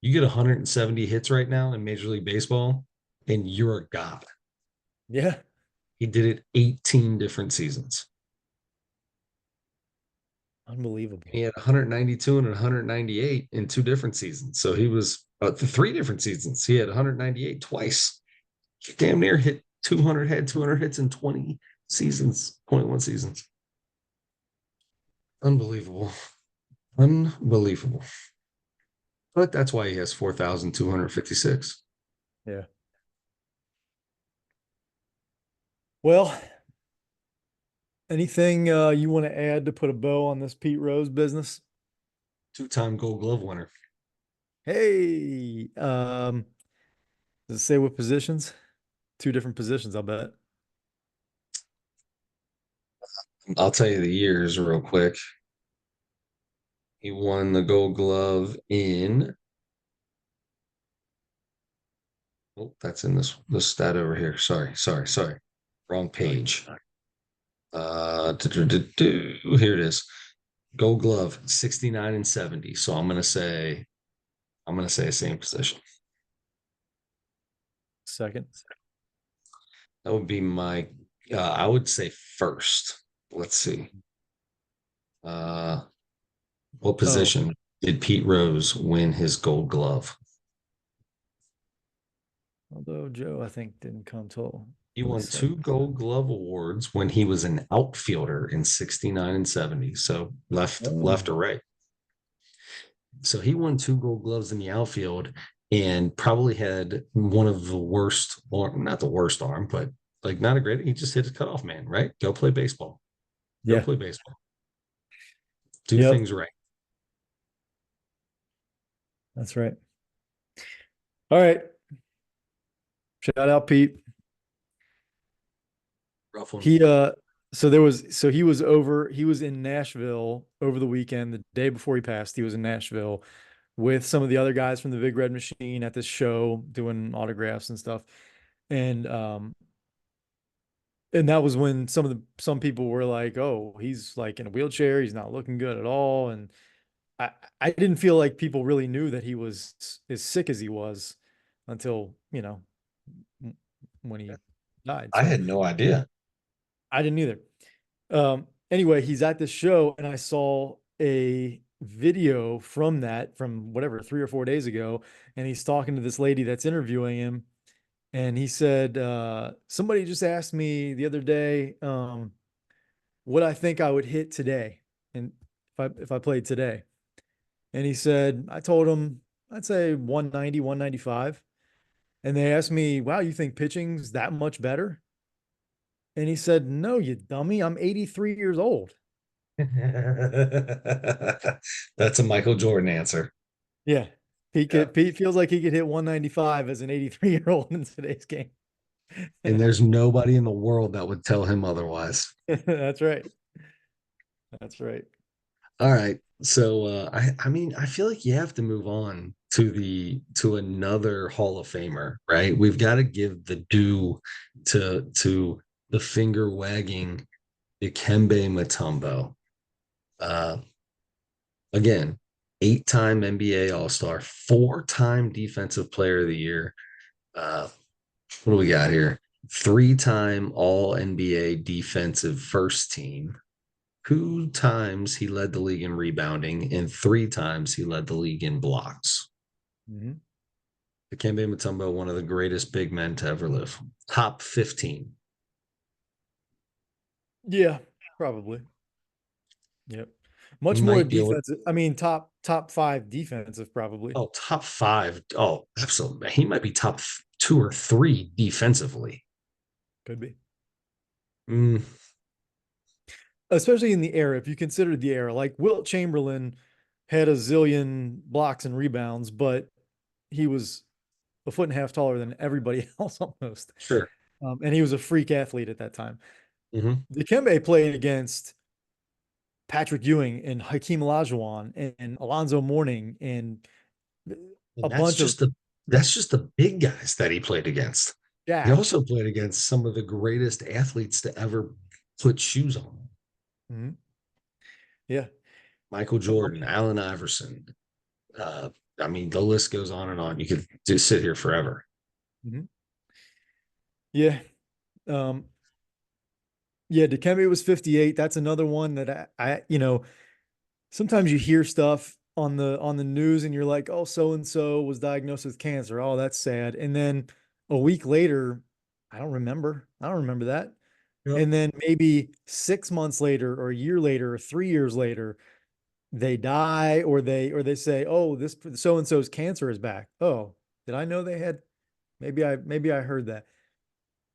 You get 170 hits right now in Major League Baseball, and you're a god. Yeah, He did it 18 different seasons. unbelievable. He had 192 and 198 in two different seasons. So he was three different seasons. He had 198 twice. He damn near hit 200, had 200 hits in 20 seasons, 21 seasons. Unbelievable. Unbelievable. But that's why he has 4,256. Yeah. Well, anything you want to add to put a bow on this Pete Rose business? Two-time Gold Glove winner. Hey, does it say what positions? Two different positions, I'll bet. I'll tell you the years real quick. He won the Gold Glove in. Oh, that's in this stat over here. Sorry. Wrong Oh, page. Here it is. Gold Glove 69 and 70. So I'm gonna say same position. second. That would be my I would say first. Let's see. Uh what Oh, position did Pete Rose win his Gold Glove? although Joe, I think, didn't come till He won 27. two Gold Glove awards when he was an outfielder in 69 and 70. So left Oh, or right. So he won two Gold Gloves in the outfield and probably had one of the worst, or not the worst arm, but like not a great. He just hit his cutoff man, right? Go play baseball. Go yeah. play baseball. Do Yep. things right. That's right. All right. Shout out Pete. Rough one. He he was in Nashville over the weekend, the day before he passed. He was in Nashville with some of the other guys from the Big Red Machine at this show doing autographs and stuff. And and that was when some people were like, "Oh, he's like in a wheelchair, he's not looking good at all." And I I didn't feel like people really knew that he was as sick as he was until, when he died. I So had no idea. I didn't either. Anyway, he's at this show, and I saw a video from whatever 3 or 4 days ago, and he's talking to this lady that's interviewing him, and he said, "Somebody just asked me the other day, what I think I would hit today, and if I played today." And he said, I told him I'd say 190, 195. And they asked me, "Wow, you think pitching's that much better?" And he said, "No, you dummy. I'm 83 years old." That's a Michael Jordan answer. Yeah. Yeah. Pete feels like he could hit 195 as an 83-year-old in today's game. And there's nobody in the world that would tell him otherwise. That's right. That's right. All right. So I mean I feel like you have to move on to another Hall of Famer, right? We've got to give the due to the finger wagging Dikembe Mutombo. Uh again, 8-time NBA All-Star, 4-time Defensive Player of the Year. What do we got here? 3-time All NBA Defensive First Team. 2 times he led the league in rebounding, and 3 times he led the league in blocks. Mhm. Dikembe Mutombo, one of the greatest big men to ever live. Top 15. Yeah, probably. Yep. He Much more might be able to, defensive. I mean, top five defensive, probably. top 5. Oh, absolutely. He might be top two or three defensively. Could be. Mm, Especially in the era, if you consider the era, like Wilt Chamberlain had a zillion blocks and rebounds, but he was a foot and a half taller than everybody else almost. sure. And he was a freak athlete at that time. Hmm. Dikembe played against Patrick Ewing and Hakeem Olajuwon and Alonzo Mourning and a And bunch of that's just the big guys that he played against. He Jack. also played against some of the greatest athletes to ever put shoes on. Mhm. Yeah. Michael Jordan, Allen Iverson. Uh, I mean, the list goes on and on. You could just sit here forever. Mhm. Yeah. Um, yeah, Dikembe was 58. That's another one that sometimes you hear stuff on the news and you're like, oh, so and so was diagnosed with cancer. Oh, that's sad. And then a week later, I don't remember. I don't remember that. Yep. And then maybe 6 months later, or a year later, or 3 years later, they die, or they say, oh, this so and so's cancer is back. Oh, did I know they had? Maybe I heard that.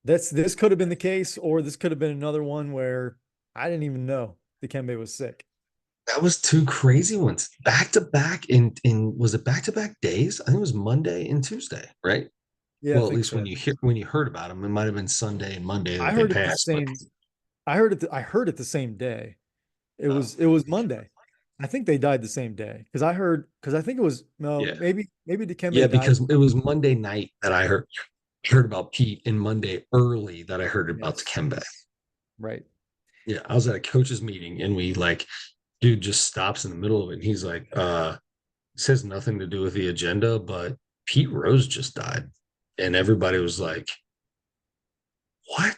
This could have been the case, or this could have been another one where I didn't even know Dikembe was sick. That was two crazy ones back to back in was it back to back days? I think it was Monday and Tuesday, right? Yeah, I Well, at think least so. when you heard about them, it might have been Sunday and Monday I that they heard it the passed. But same. I heard it the same day. oh, It was Monday. I think they died the same day because I think it was no yeah, maybe yeah, Dikembe died. because it was Monday night that I heard about Pete, and Monday early that I heard about Yes, Dikembe. right. Yeah, I was at a coach's meeting, and we like, dude just stops in the middle of it, and he's like, this has nothing to do with the agenda, but Pete Rose just died, and everybody was like, what?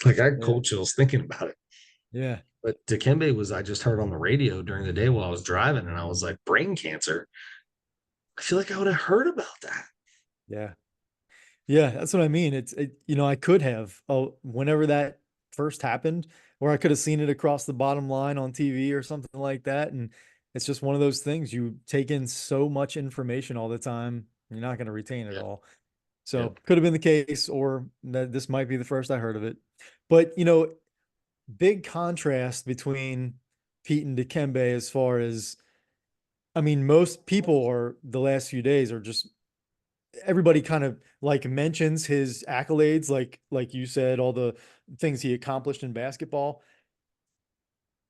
Like I had Yeah, cold chills thinking about it. yeah, But Dikembe was I just heard on the radio during the day while I was driving, and I was like, brain cancer. I feel like I would have heard about that. yeah. Yeah, that's what I mean. I could have, whenever that first happened, or I could have seen it across the bottom line on TV or something like that. And it's just one of those things. You take in so much information all the time, you're not going to retain it Yeah, all. yeah. So could have been the case, or that this might be the first I heard of it. But, big contrast between Pete and Dikembe as far as, I mean, most people are the last few days are just everybody kind of like mentions his accolades, like you said, all the things he accomplished in basketball.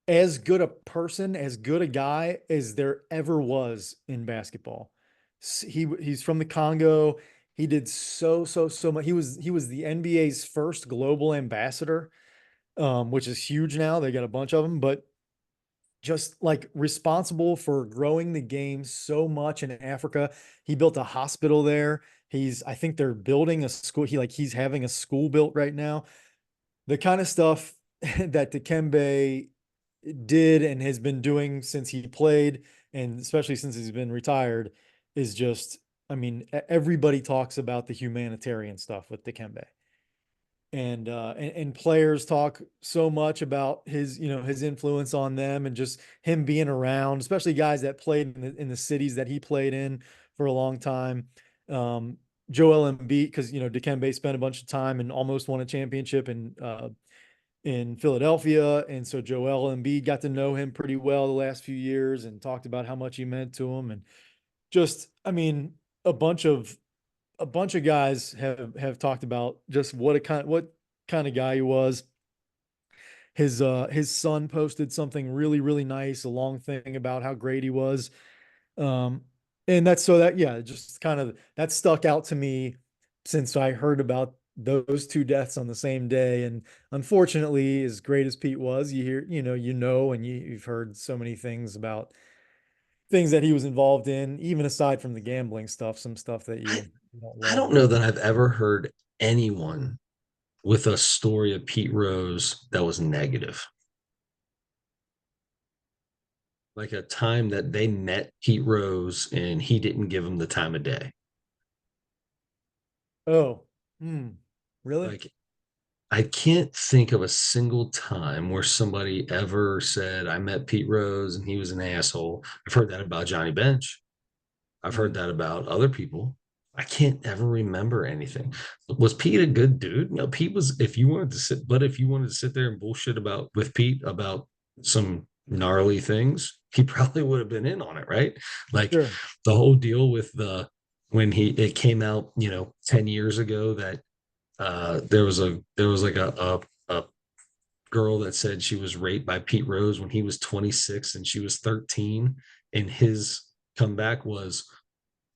As good a person, as good a guy as there ever was in basketball. He's from the Congo. He did so much. He was the NBA's first global ambassador, which is huge now. They got a bunch of them, but just like responsible for growing the game so much in Africa. He built a hospital there. I think they're building a school. He's having a school built right now. The kind of stuff that Dikembe did and has been doing since he played, and especially since he's been retired, is just, I mean, everybody talks about the humanitarian stuff with Dikembe and players talk so much about his influence on them and just him being around, especially guys that played in the cities that he played in for a long time. Um, Joel Embiid, because Dikembe spent a bunch of time and almost won a championship in Philadelphia, and so Joel Embiid got to know him pretty well the last few years and talked about how much he meant to him, and just, I mean, a bunch of a bunch of guys have talked about just what kind of guy he was. His son posted something really nice, a long thing about how great he was. Um, and that's so that yeah, just kind of that stuck out to me since I heard about those two deaths on the same day. And unfortunately, as great as Pete was, and you've heard so many things about things that he was involved in, even aside from the gambling stuff, some stuff that I, you don't I love, don't know but that I've ever heard anyone with a story of Pete Rose that was negative. Like a time that they met Pete Rose and he didn't give him the time of day. oh, hmm, really? Like I can't think of a single time where somebody ever said, I met Pete Rose and he was an asshole. I've heard that about Johnny Bench. I've heard Hmm. that about other people. I can't ever remember anything. Was Pete a good dude? No, Pete was. If you wanted to sit, but if you wanted to sit there and bullshit about with Pete about some gnarly things, he probably would have been in on it, right? Like Sure. the whole deal with the when he it came out, 10 years ago that there was like a girl that said she was raped by Pete Rose when he was 26 and she was 13, and his comeback was,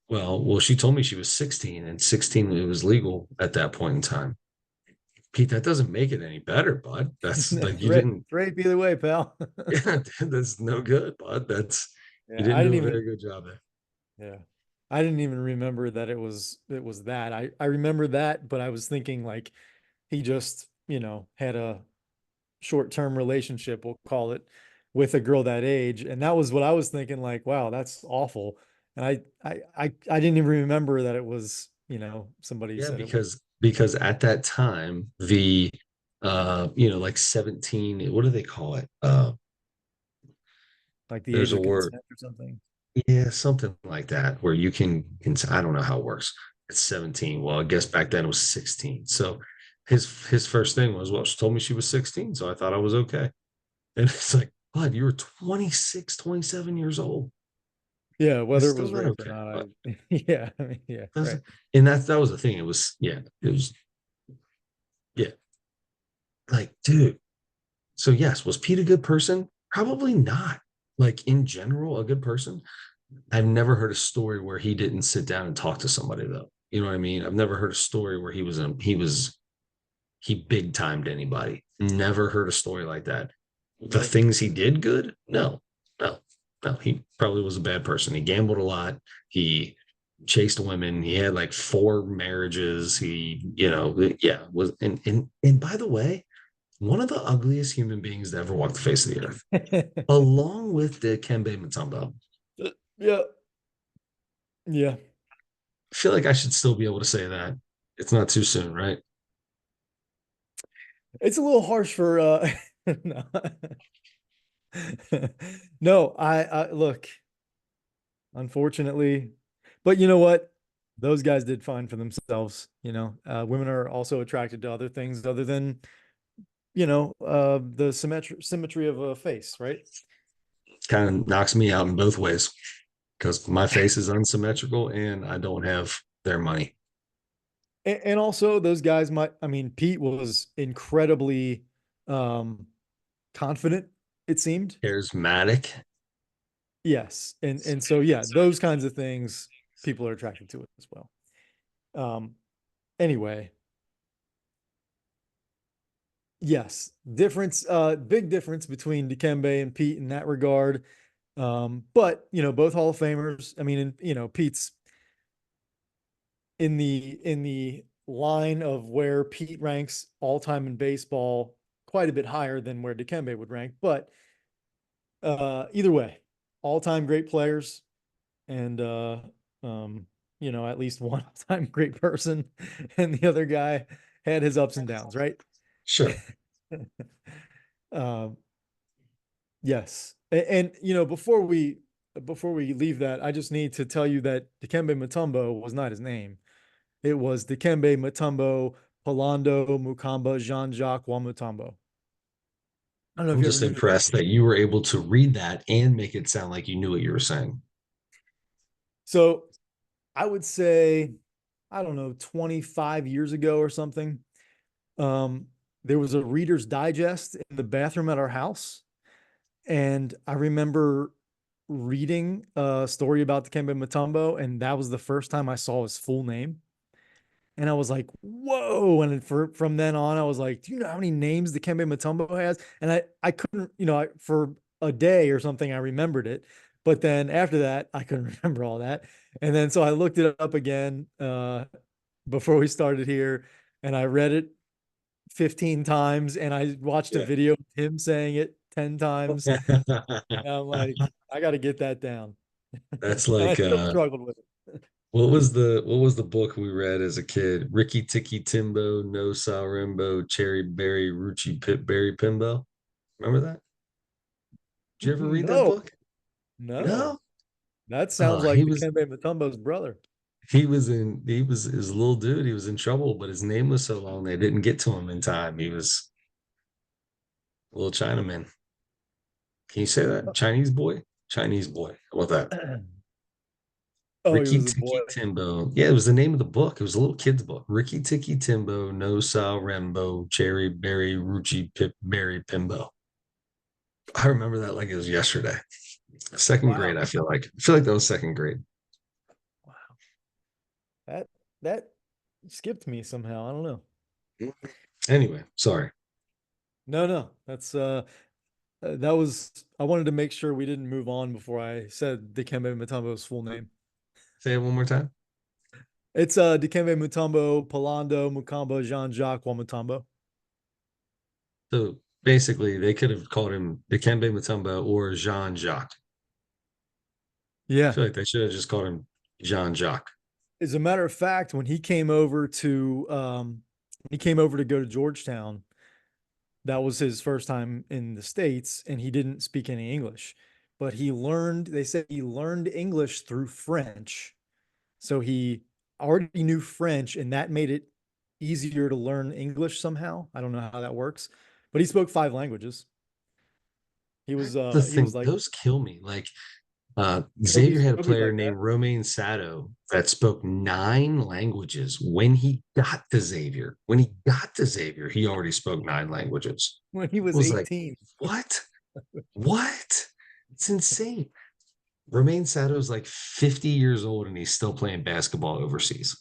well, she told me she was 16, and 16 it was legal at that point in time. Pete, that doesn't make it any better, bud. That's like It's you rape, didn't. it's rape either way, pal. Yeah, that's no good, bud. You Yeah, didn't I do didn't a even very good job there. yeah. I didn't even remember that it was that. I remember that, but I was thinking like he just, had a short-term relationship, we'll call it, with a girl that age. And that was what I was thinking, like, wow, that's awful. And I didn't even remember that it was, somebody Yeah, said it was because at that time the like 17, what do they call it? like the There's age a of word. consent or something. Yeah, something like that, where I don't know how it works. It's 17. Well, I guess back then it was 16. So his first thing was, well, she told me she was 16, so I thought I was okay. And it's like, bud, you were 26, 27 years old. Yeah, It's whether it still was not rape or okay. not, But yeah, I mean, yeah, right. doesn't and that was the thing. It was, yeah, it was, yeah, like, dude. So yes, was Pete a good person? Probably not. Like in general, a good person. I've never heard a story where he didn't sit down and talk to somebody though. You know what I mean? I've never heard a story where he big timed anybody. Never heard a story like that. The Nope. things he did good? No, no, no. He probably was a bad person. He gambled a lot. He chased women. He had like four marriages. Yeah, was and by the way, one of the ugliest human beings to ever walk the face of the earth, along with Dikembe Mutombo. Yeah, yeah. I feel like I should still be able to say that. It's not too soon, right? It's a little harsh for no. No, I look, unfortunately, but you know what? Those guys did fine for themselves. Women are also attracted to other things other than, the symmetry of a face, right? Kind of knocks me out in both ways because my face is unsymmetrical and I don't have their money. And also those guys I mean, Pete was incredibly um confident, it seemed. Charismatic. Yes. And so yeah, those kinds of things people are attracted to as well. Um anyway, yes, big difference between Dikembe and Pete in that regard. But both Hall of Famers. I mean, and, Pete's in the line of where Pete ranks all time in baseball, quite a bit higher than where Dikembe would rank. But either way, all time great players, and at least one all time great person, and the other guy had his ups and downs, right? Sure. um, yes, and before we leave that, I just need to tell you that Dikembe Mutombo was not his name. It was Dikembe Mutombo Palando Mukamba Jean-Jacques Wamutombo. I don't know if I'm you ever just knew that. impressed that you were able to read that and make it sound like you knew what you were saying. So I would say, I don't know, 25 years ago or something, um, there was a Reader's Digest in the bathroom at our house. And I remember reading a story about Dikembe Mutombo, and that was the first time I saw his full name. And I was like, whoa. And from then on, I was like, do you know how many names the Dikembe Mutombo has? And I couldn't, for a day or something, I remembered it. But then after that, I couldn't remember all that. And then so I looked it up again before we started here, and I read it 15 times, and I watched a Yeah. video of him saying it 10 times. And I'm like, I got to get that down. That's And I like still struggled with it. what was the book we read as a kid? Ricky Tikki Timbo, No Salrimbo, Cherry Berry, Ruchi Pip Berry Pimbo. Remember that? Did you ever read that No, book? no. No. That sounds Oh, like he was Dikembe Mutombo's brother. he was his little dude. He was in trouble, but his name was so long they didn't get to him in time. He was a little Chinaman. Can you say that? Chinese boy? Chinese boy. How about that? Oh, he Ricky was a boy. Tikki Timbo. Yeah, it was the name of the book. It was a little kid's book. Ricky Tikki Timbo, No Sal Rembo, Cherry Berry, Ruchi Pip Berry Pimbo. I remember that like it was yesterday. Second Wow. grade, I feel like. I feel like that was second grade. Wow. That skipped me somehow. I don't know. Anyway, sorry. No, no. That was I wanted to make sure we didn't move on before I said Dikembe Mutombo's full name. Say it one more time. It's Dikembe Mutombo, Palando, Mukamba, Jean-Jacques Mutombo. So basically, they could have called him Dikembe Mutombo or Jean Jacques. I Yeah. feel like they should have just called him Jean Jacques. As a matter of fact, when he came over to go to Georgetown, that was his first time in the States, and he didn't speak any English. But they said he learned English through French. So he already knew French, and that made it easier to learn English somehow. I don't know how that works, but he spoke five languages. The He was thing, like, those kill me. Like Xavier had a Kobe's player like that. named Romain Sato that spoke nine languages when he got to Xavier. When he got to Xavier, he already spoke nine languages. When he I was was like, 18. what? What? It's insane. Romain Sato is like 50 years old and he's still playing basketball overseas.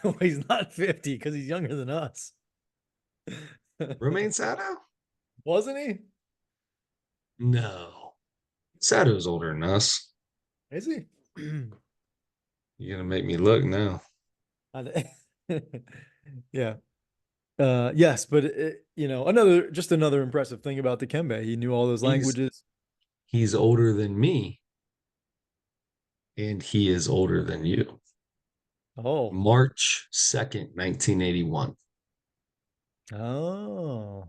Well, he's not 50 because he's younger than us. Romain Sato? Wasn't he? No. Sato's older than us. Is he? You're gonna make me look now. Yeah. Yes, but another impressive thing about Dikembe. He knew all those He's languages. he's older than me, and he is older than you. Oh. March 2nd, 1981. Oh.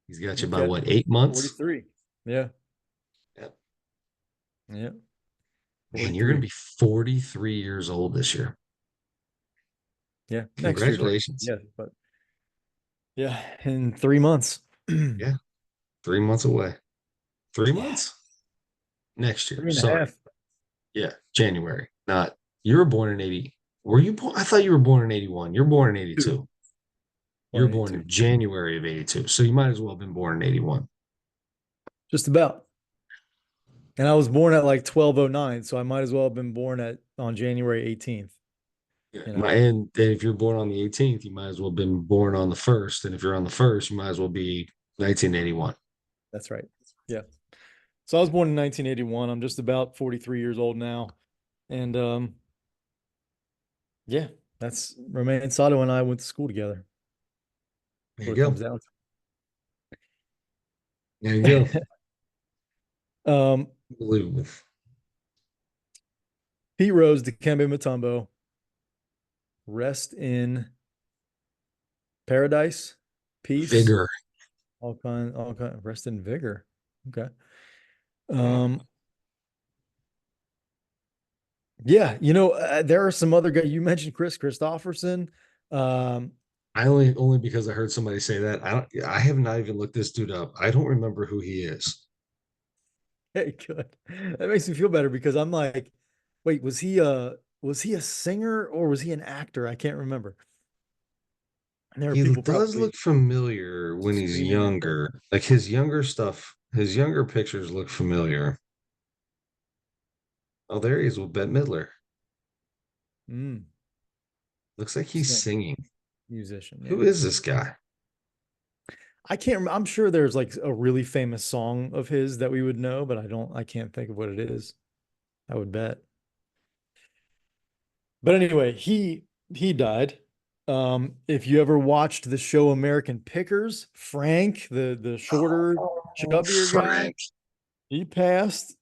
He's got you by Okay. what, 8 months? 43. Yeah. Yep. Yeah. Man, you're gonna 43. be 43 years old this year. Yeah. Next year, Congratulations. yeah, but yeah, in 3 months. Yeah, 3 months away. Three Yeah. months? Next year. Three and a Sorry. half. Yeah, January. Not you were born in 80. Were you born? I thought you were born in 81. You're born in Two. 82. You were born 182. in January of 82. So you might as well have been born in 81. Just about. And I was born at like 1209, so I might as well have been born at on January 18th, Yeah. you know. And if you're born on the 18th, you might as well have been born on the 1st. And if you're on the 1st, you might as well be 1981. That's right. Yeah. So I was born in 1981. I'm just about 43 years old now. And yeah, that's Romain Sato and I went to school together. There you What it comes go. down There you go. to. um Unbelievable. Pete Rose, Dikembe Mutombo, rest in paradise, peace, Vigor. rest in vigor. Okay. Um, yeah, there are some other guys. You mentioned Chris Christopherson. Um, I only because I heard somebody say that. I have not even looked this dude up. I don't remember who he is. hey, good. That makes me feel better because I'm like, wait, was he a singer or was he an actor? I can't remember. And there are He people does probably look familiar when he's screaming at their younger. Like his younger stuff, his younger pictures look familiar. Oh, there he is with Bette Midler. mm, Looks like he's singer, singing. musician. Who Yeah. is this guy? I can't remember. I'm sure there's like a really famous song of his that we would know, but I can't think of what it is. I would bet. But anyway, he died. If you ever watched the show American Pickers, Frank, the shorter, Oh, chubbier guy, Frank. he passed.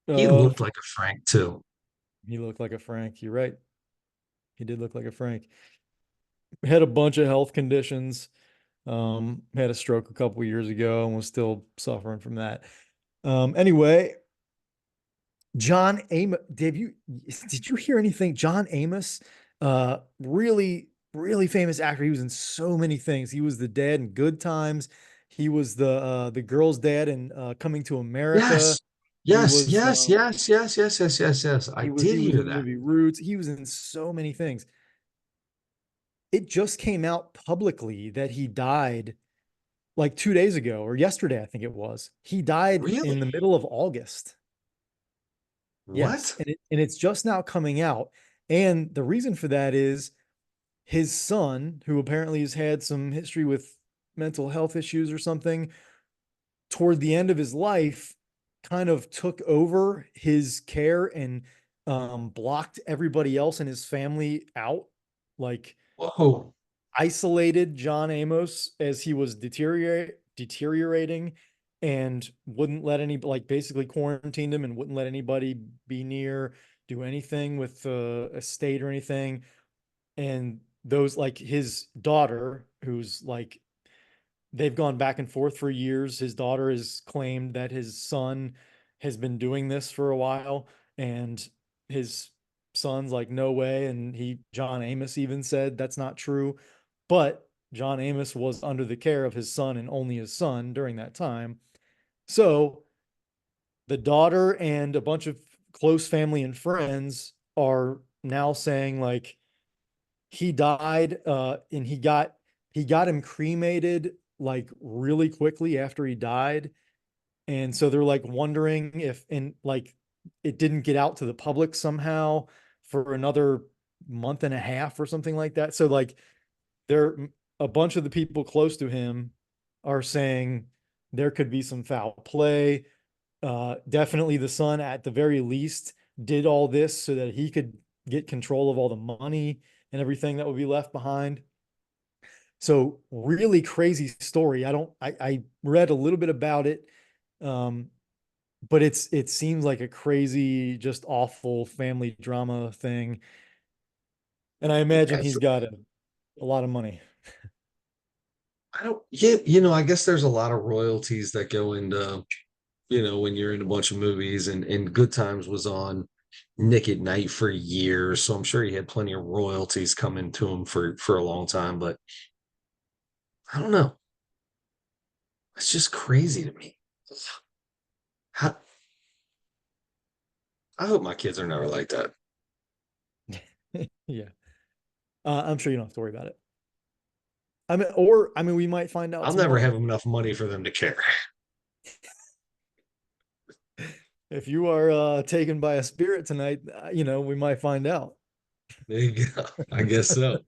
He looked From like a Frank too. He looked like a Frank. You're right. He did look like a Frank. Had a bunch of health conditions. Had a stroke a couple years ago and was still suffering from that. Anyway, John Amos, did you hear anything? John Amos, really, really famous actor. He was in so many things. He was the dad in Good Times. He was the girl's dad in Coming to America. Yes. He Yes, was yes, yes, yes, yes, yes, yes, yes. I he did was hear in the that. movie Roots. He was in so many things. It just came out publicly that he died like 2 days ago or yesterday, I think it was. He died in the Really? middle of August. Yes, What? and it's just now coming out. And the reason for that is his son, who apparently has had some history with mental health issues or something, toward the end of his life, kind of took over his care and blocked everybody else in his family out, like Whoa. isolated John Amos as he was deteriorating and wouldn't let any, like, basically quarantined him and wouldn't let anybody be near, do anything with the estate or anything. And those, like, his daughter, who's like, they've gone back and forth for years. His daughter has claimed that his son has been doing this for a while, and his son's like, no way. And John Amos even said that's not true. But John Amos was under the care of his son and only his son during that time. So the daughter and a bunch of close family and friends are now saying, like, he died, and he got him cremated like really quickly after he died. And so they're like wondering if, and like, it didn't get out to the public somehow for another month and a half or something like that. So like, there, a bunch of the people close to him are saying there could be some foul play. Definitely the son, at the very least, did all this so that he could get control of all the money and everything that would be left behind. So really crazy story. I read a little bit about it. Um, but it seems like a crazy, just awful family drama thing. And I imagine Yes. he's got a lot of money. I don't, yeah, I guess there's a lot of royalties that go into, when you're in a bunch of movies and Good Times was on Nick at Night for years. So I'm sure he had plenty of royalties coming to him for a long time, but I don't know. It's just crazy to me. How, I hope my kids are never like that. Yeah. I'm sure you don't have to worry about it. I mean, we might find out I'll never have tomorrow. enough money for them to care. If you are taken by a spirit tonight, we might find out. There you go. I guess so.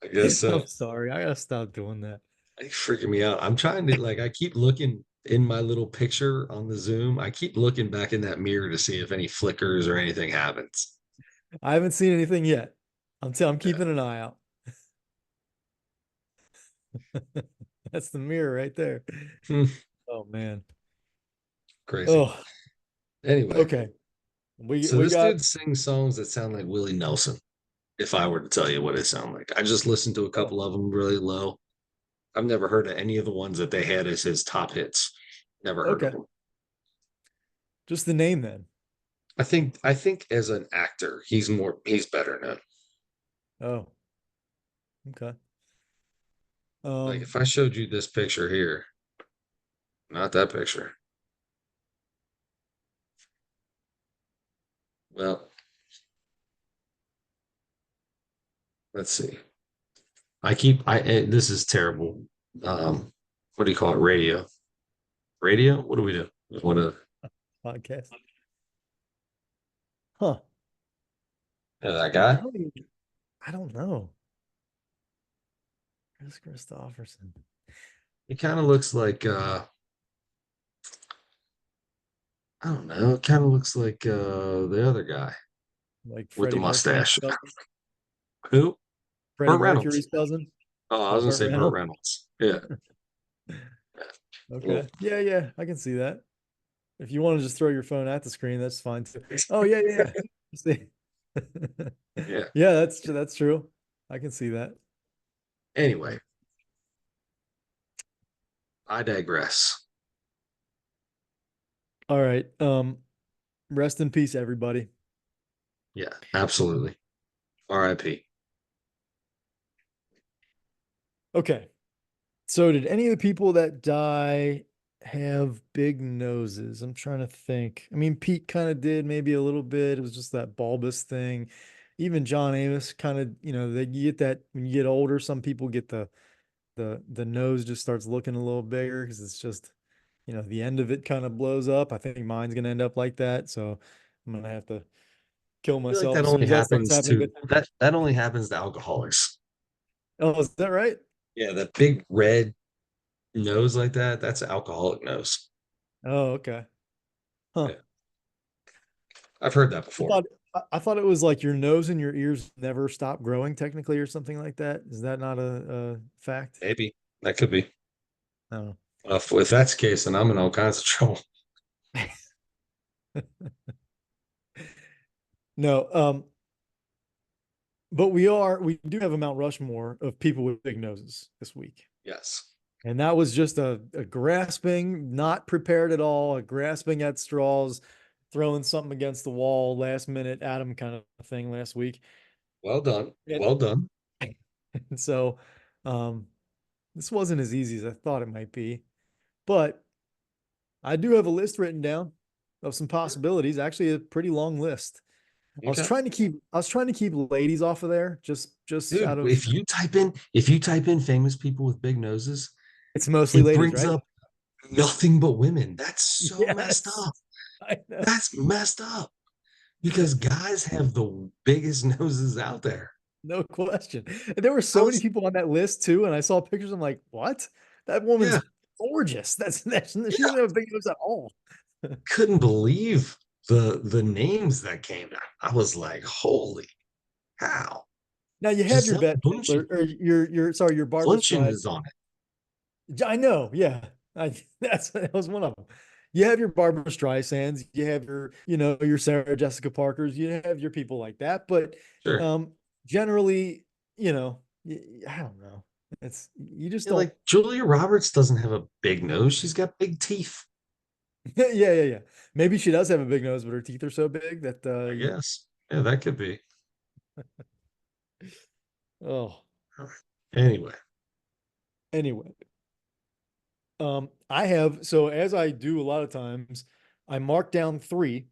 I guess so. I'm sorry. I gotta stop doing that. It's freaking me out. I'm trying to I keep looking in my little picture on the Zoom. I keep looking back in that mirror to see if any flickers or anything happens. I haven't seen anything yet. I'm Yeah. keeping an eye out. That's the mirror right there. Hmm, Oh man. crazy. Oh, Anyway, okay. We so we this got dude sings songs that sound like Willie Nelson. If I were to tell you what it sound like, I just listened to a oh, couple of them really low. I've never heard of any of the ones that they had as his top hits. Never heard of okay. them. Just the name then. I think as an actor, he's better now. Oh, okay. Like Um, if I showed you this picture here, not that picture. Well, let's see. This is terrible. What do you call it? Radio. Radio? What do we do? What a podcast. Huh. that guy? I don't know. Chris Christopherson. He kind of looks like I don't know, it kind of looks like the other guy Like with the Freddie Mercury's mustache. cousin. Who? Freddie Burt Reynolds. Mercury's cousin. Oh, I Oh, was gonna Burt say Burt Reynolds. Reynolds. Yeah. Okay. Well, Yeah, yeah, I can see that. If you want to just throw your phone at the screen, that's fine too. Oh yeah, yeah. See. yeah. Yeah, that's true. I can see that. Anyway, I digress. All right. Rest in peace, everybody. Yeah, absolutely. R.I.P. Okay. So did any of the people that die have big noses? I'm trying to think. I mean, Pete kind of did maybe a little bit. It was just that bulbous thing. Even John Amos kind of, they you get that when you get older, some people get the nose just starts looking a little bigger because it's just, the end of it kind of blows up. I think mine's gonna end up like that. So I'm gonna have to kill I feel like myself that as soon only as that starts happens happening. to But that only happens to alcoholics. oh, is that right? Yeah, that big red nose like that, that's an alcoholic nose. Oh, okay. Huh. Yeah, I've heard that I before. thought I thought it was like your nose and your ears never stop growing technically or something like that. Is that not a fact? Maybe that could be. I don't If that's the case, then I'm in all kinds of trouble. know. No, but we do have a Mount Rushmore of people with big noses this week. Yes. And that was just a grasping, not prepared at all, a grasping at straws, throwing something against the wall, last minute Adam kind of thing last week. Well done. And, Well done. and so um, this wasn't as easy as I thought it might be, but I do have a list written down of some possibilities, actually a pretty long list. Okay. I was trying to keep ladies off of there, just Dude, out of if you type in famous people with big noses, it's mostly it ladies, brings right? up nothing but women. That's so messed Yes. up. I know. That's messed up because guys have the biggest noses out there. No question. And there were I so many was, people on that list too, and I saw pictures. I'm like, what? That woman's yeah, gorgeous. That's she yeah, doesn't have a big nose at all. couldn't believe the names that came out. I was like, holy cow. Now you have your Giselle Bette Bundchen, Midler, or your sorry, your Barbara Bundchen Streisand. is on it. I know, yeah. That was one of them. You have your Barbara Streisands, you have your Sarah Jessica Parkers, you have your people like that, but Sure. um generally, I don't know. It's you just Yeah, don't. like Julia Roberts doesn't have a big nose. She's got big teeth, Yeah, yeah, yeah. Maybe she does have a big nose, but her teeth are so big that I guess. Yeah, that could be. oh. Anyway, Anyway, I have so as I do a lot of times, I mark down three,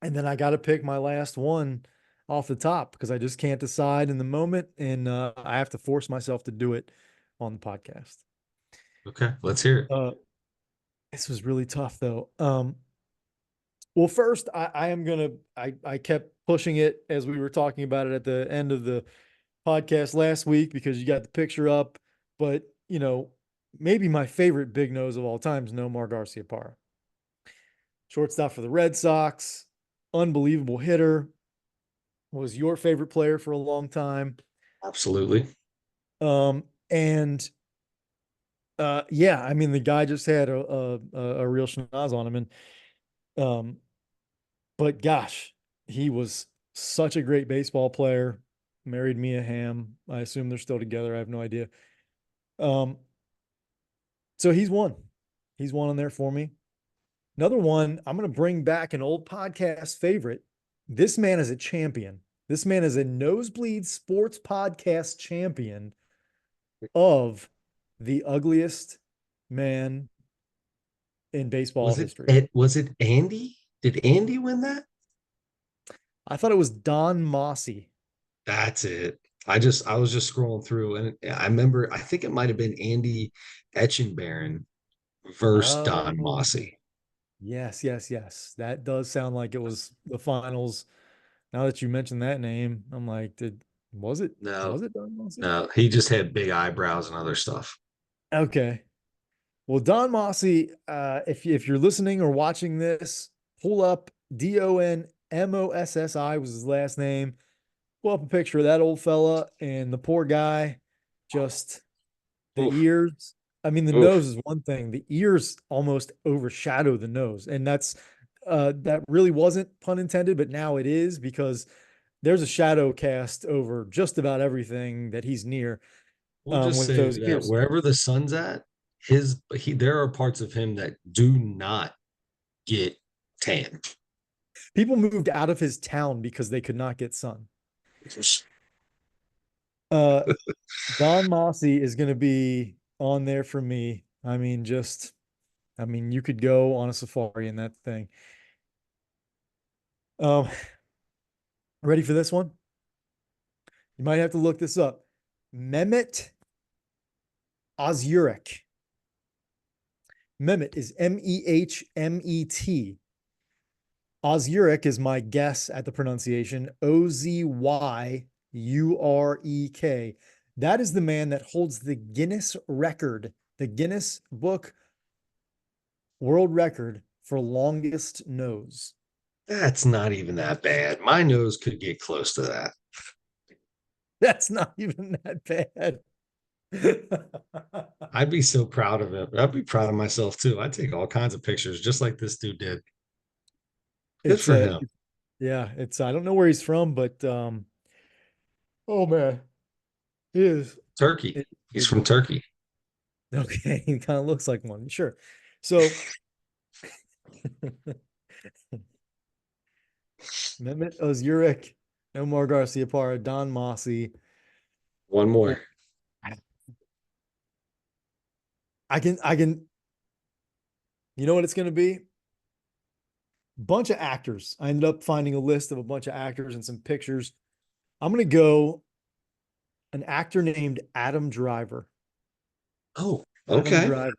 and then I got to pick my last one off the top because I just can't decide in the moment, and I have to force myself to do it on the podcast. okay, let's hear it. Uh, this was really tough though. Well, first, I am gonna. I kept pushing it as we were talking about it at the end of the podcast last week because you got the picture up, but maybe my favorite big nose of all time is Nomar Garciaparra. Shortstop for the Red Sox, unbelievable hitter, was your favorite player for a long time. Absolutely. And yeah, I mean the guy just had a real schnoz on him, and um, but gosh, he was such a great baseball player. Married Mia Hamm. I assume they're still together. I have no idea. Um, so he's one. He's one on there for me. Another one, I'm going to bring back an old podcast favorite. This man is a champion. This man is a nosebleed sports podcast champion of the ugliest man in baseball history. Was it Andy? Did Andy win that? I thought it was Don Mossy. That's it. I was just scrolling through and I remember I think it might have been Andy Etchenbaron versus Don Oh, Mossy. yes, yes, yes. That does sound like it was the finals. Now that you mentioned that name, I'm like, was it No, was it Don Mossy? no, he just had big eyebrows and other stuff. Okay. Well, Don Mossy, if you're listening or watching this, pull up Donmossi was his last name. Pull up a picture of that old fella and the poor guy, just the Oof, ears. I mean, the oof. nose is one thing. The ears almost overshadow the nose, and that really wasn't pun intended, but now it is because there's a shadow cast over just about everything that he's near We'll just with say those that ears. wherever the sun's at, there are parts of him that do not get tan. People moved out of his town because they could not get sun. Uh, Don Mossy is going to be on there for me. I mean, I mean, you could go on a safari in that thing. Um, ready for this one? You might have to look this up. Mehmet Ozurek. Mehmet is Mehmet. Ozurek is my guess at the pronunciation. Ozyurek. That is the man that holds the Guinness record, the Guinness Book World Record for longest nose. That's not even that bad. My nose could get close to that. That's not even that bad. I'd be so proud of him. I'd be proud of myself too. I'd take all kinds of pictures just like this dude did. Good It's for him. yeah, it's I don't know where he's from, but oh man, he is Turkey. it, He's it, from Turkey. okay, he kind of looks like one. Sure. So Mehmet Ozurek, Omar Garcia Parra, Don Mossy. One Oh, more. I can, you know what it's gonna be? Bunch of actors. I ended up finding a list of a bunch of actors and some pictures. I'm gonna go an actor named Adam Driver. Oh, Adam okay. Driver.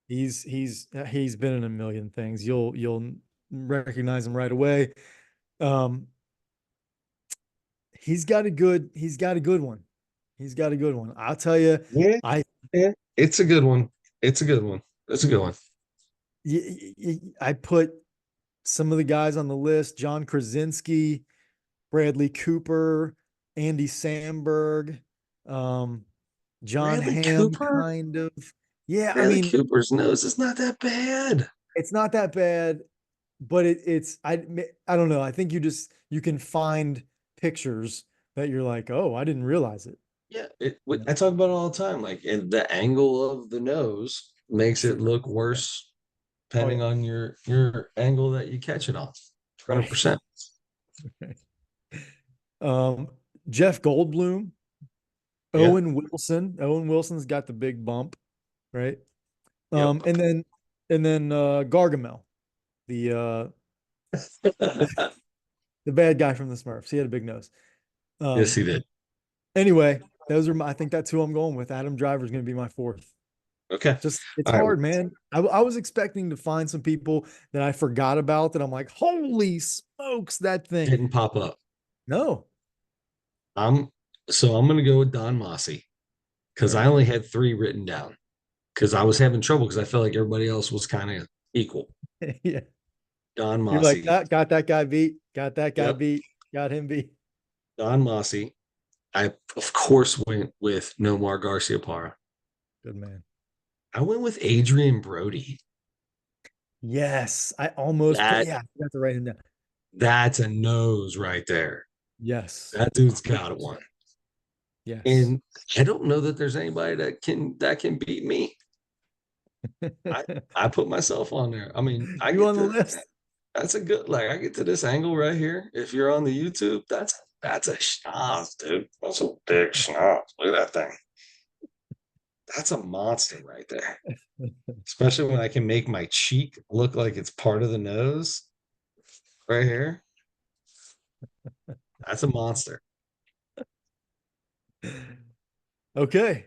He's been in a million things. You'll recognize him right away. Um, he's got a good one. He's got a good one. I'll tell you, Yeah, I yeah. It's a good one. It's a good one. It's a good one. I put some of the guys on the list: John Krasinski, Bradley Cooper, Andy Samberg, um, John Bradley Hamm, Cooper? kind of. Yeah, I Bradley mean, Cooper's nose is not that bad. it's not that bad, but it's I don't know. I think you can find pictures that you're like, oh, I didn't realize it. Yeah, I talk about it all the time. Like, and the angle of the nose makes it Sure. look Yeah. worse Oh depending yeah. on your angle that you catch it on. Right. 100%. Um, Jeff Goldblum, Yeah. Owen Wilson. Owen Wilson's got the big bump, right? Yep. And then Gargamel, the uh the, the bad guy from the Smurfs. He had a big nose. Yes, Um, he did. anyway, I think that's who I'm going with. Adam Driver's gonna be my fourth. Okay. Just it's All right. hard, man. I was expecting to find some people that I forgot about that I'm like, holy smokes, that thing. Didn't pop up. No. I'm I'm gonna go with Don Mossy because Very I only good. had three written down because I was having trouble because I felt like everybody else was kind of equal. Yeah. Don You're like, Mossy. ah, got that guy beat, got that guy Yep. beat, got him beat. Don Mossy. I of course went with Nomar Garcia Parra. Good man. I went with Adrian Brody. Yes. I almost put, That yeah, I forgot to write him down. that's a nose right there. Yes. That dude's got one. Yes. And I don't know that there's anybody that can beat me. I I put myself on there. I mean, I You get on the to list? that's a good like I get to this angle right here. If you're on the YouTube, that's a schnoz, dude. That's a big schnoz. Look at that thing. That's a monster right there. Especially when I can make my cheek look like it's part of the nose right here. That's a monster. Okay.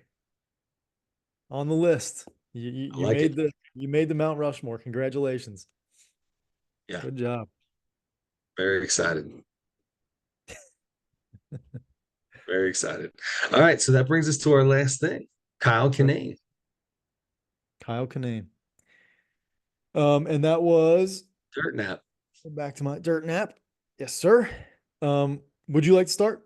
On the list. I like it. You made the Mount Rushmore. Congratulations. Yeah, Good job. very excited. Very excited. All right, so that brings us to our last thing. Kyle Right. Kinane, Kyle Kinane. And that was dirt nap. back to my dirt nap. Yes, sir. Would you like to start?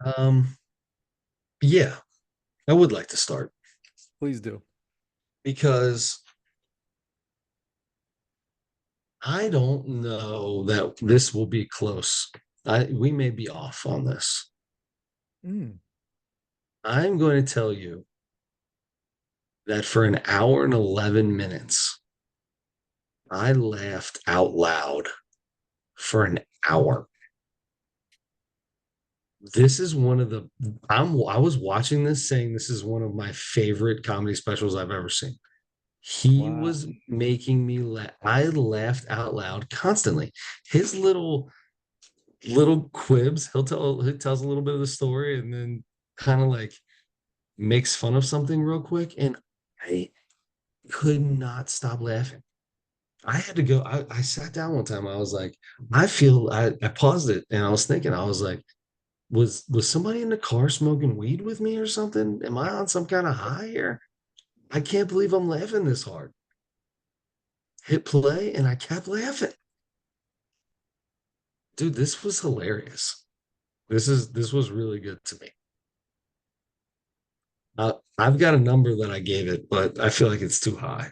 Um, yeah, I would like to start Please do. because I don't know that this will be close. We may be off on this. Mm. I'm going to tell you that for an hour and 11 minutes, I laughed out loud for an hour. This is one of the I was watching this saying this is one of my favorite comedy specials I've ever seen. He Wow. was making me laugh. I laughed out loud constantly. His little quibs, he tells a little bit of the story and then kind of like makes fun of something real quick. And I could not stop laughing. I had to go. I sat down one time. I was like, I paused it and I was thinking, I was like, was somebody in the car smoking weed with me or something? Am I on some kind of high here? I can't believe I'm laughing this hard. Hit play and I kept laughing. Dude, this was hilarious. This was really good to me. I've got a number that I gave it, but I feel like it's too high.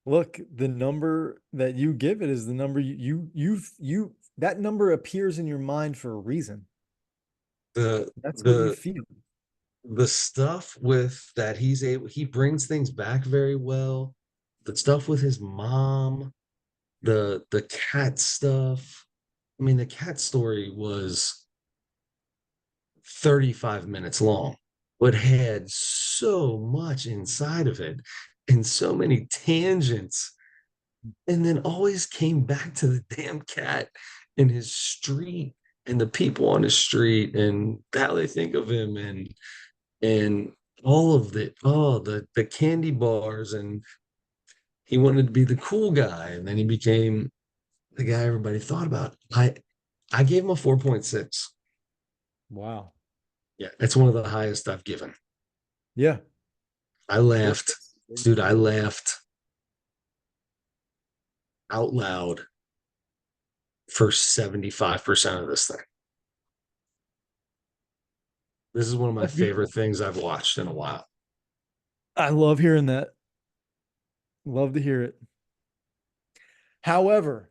Look, the number that you give it is the number that number appears in your mind for a reason. The That's what you the feel. the stuff with that he brings things back very well. The stuff with his mom, the cat stuff. I mean, the cat story was 35 minutes long, but had so much inside of it and so many tangents, and then always came back to the damn cat and his street and the people on his street and how they think of him and all of the the candy bars, and he wanted to be the cool guy and then he became the guy everybody thought about. I gave him a 4.6. Wow. Yeah, it's one of the highest I've given. Yeah. I Four laughed, six is big dude. I number. laughed out loud for 75% of this thing. This is one of my That's favorite beautiful. things I've watched in a while. I love hearing that. Love to hear it. However,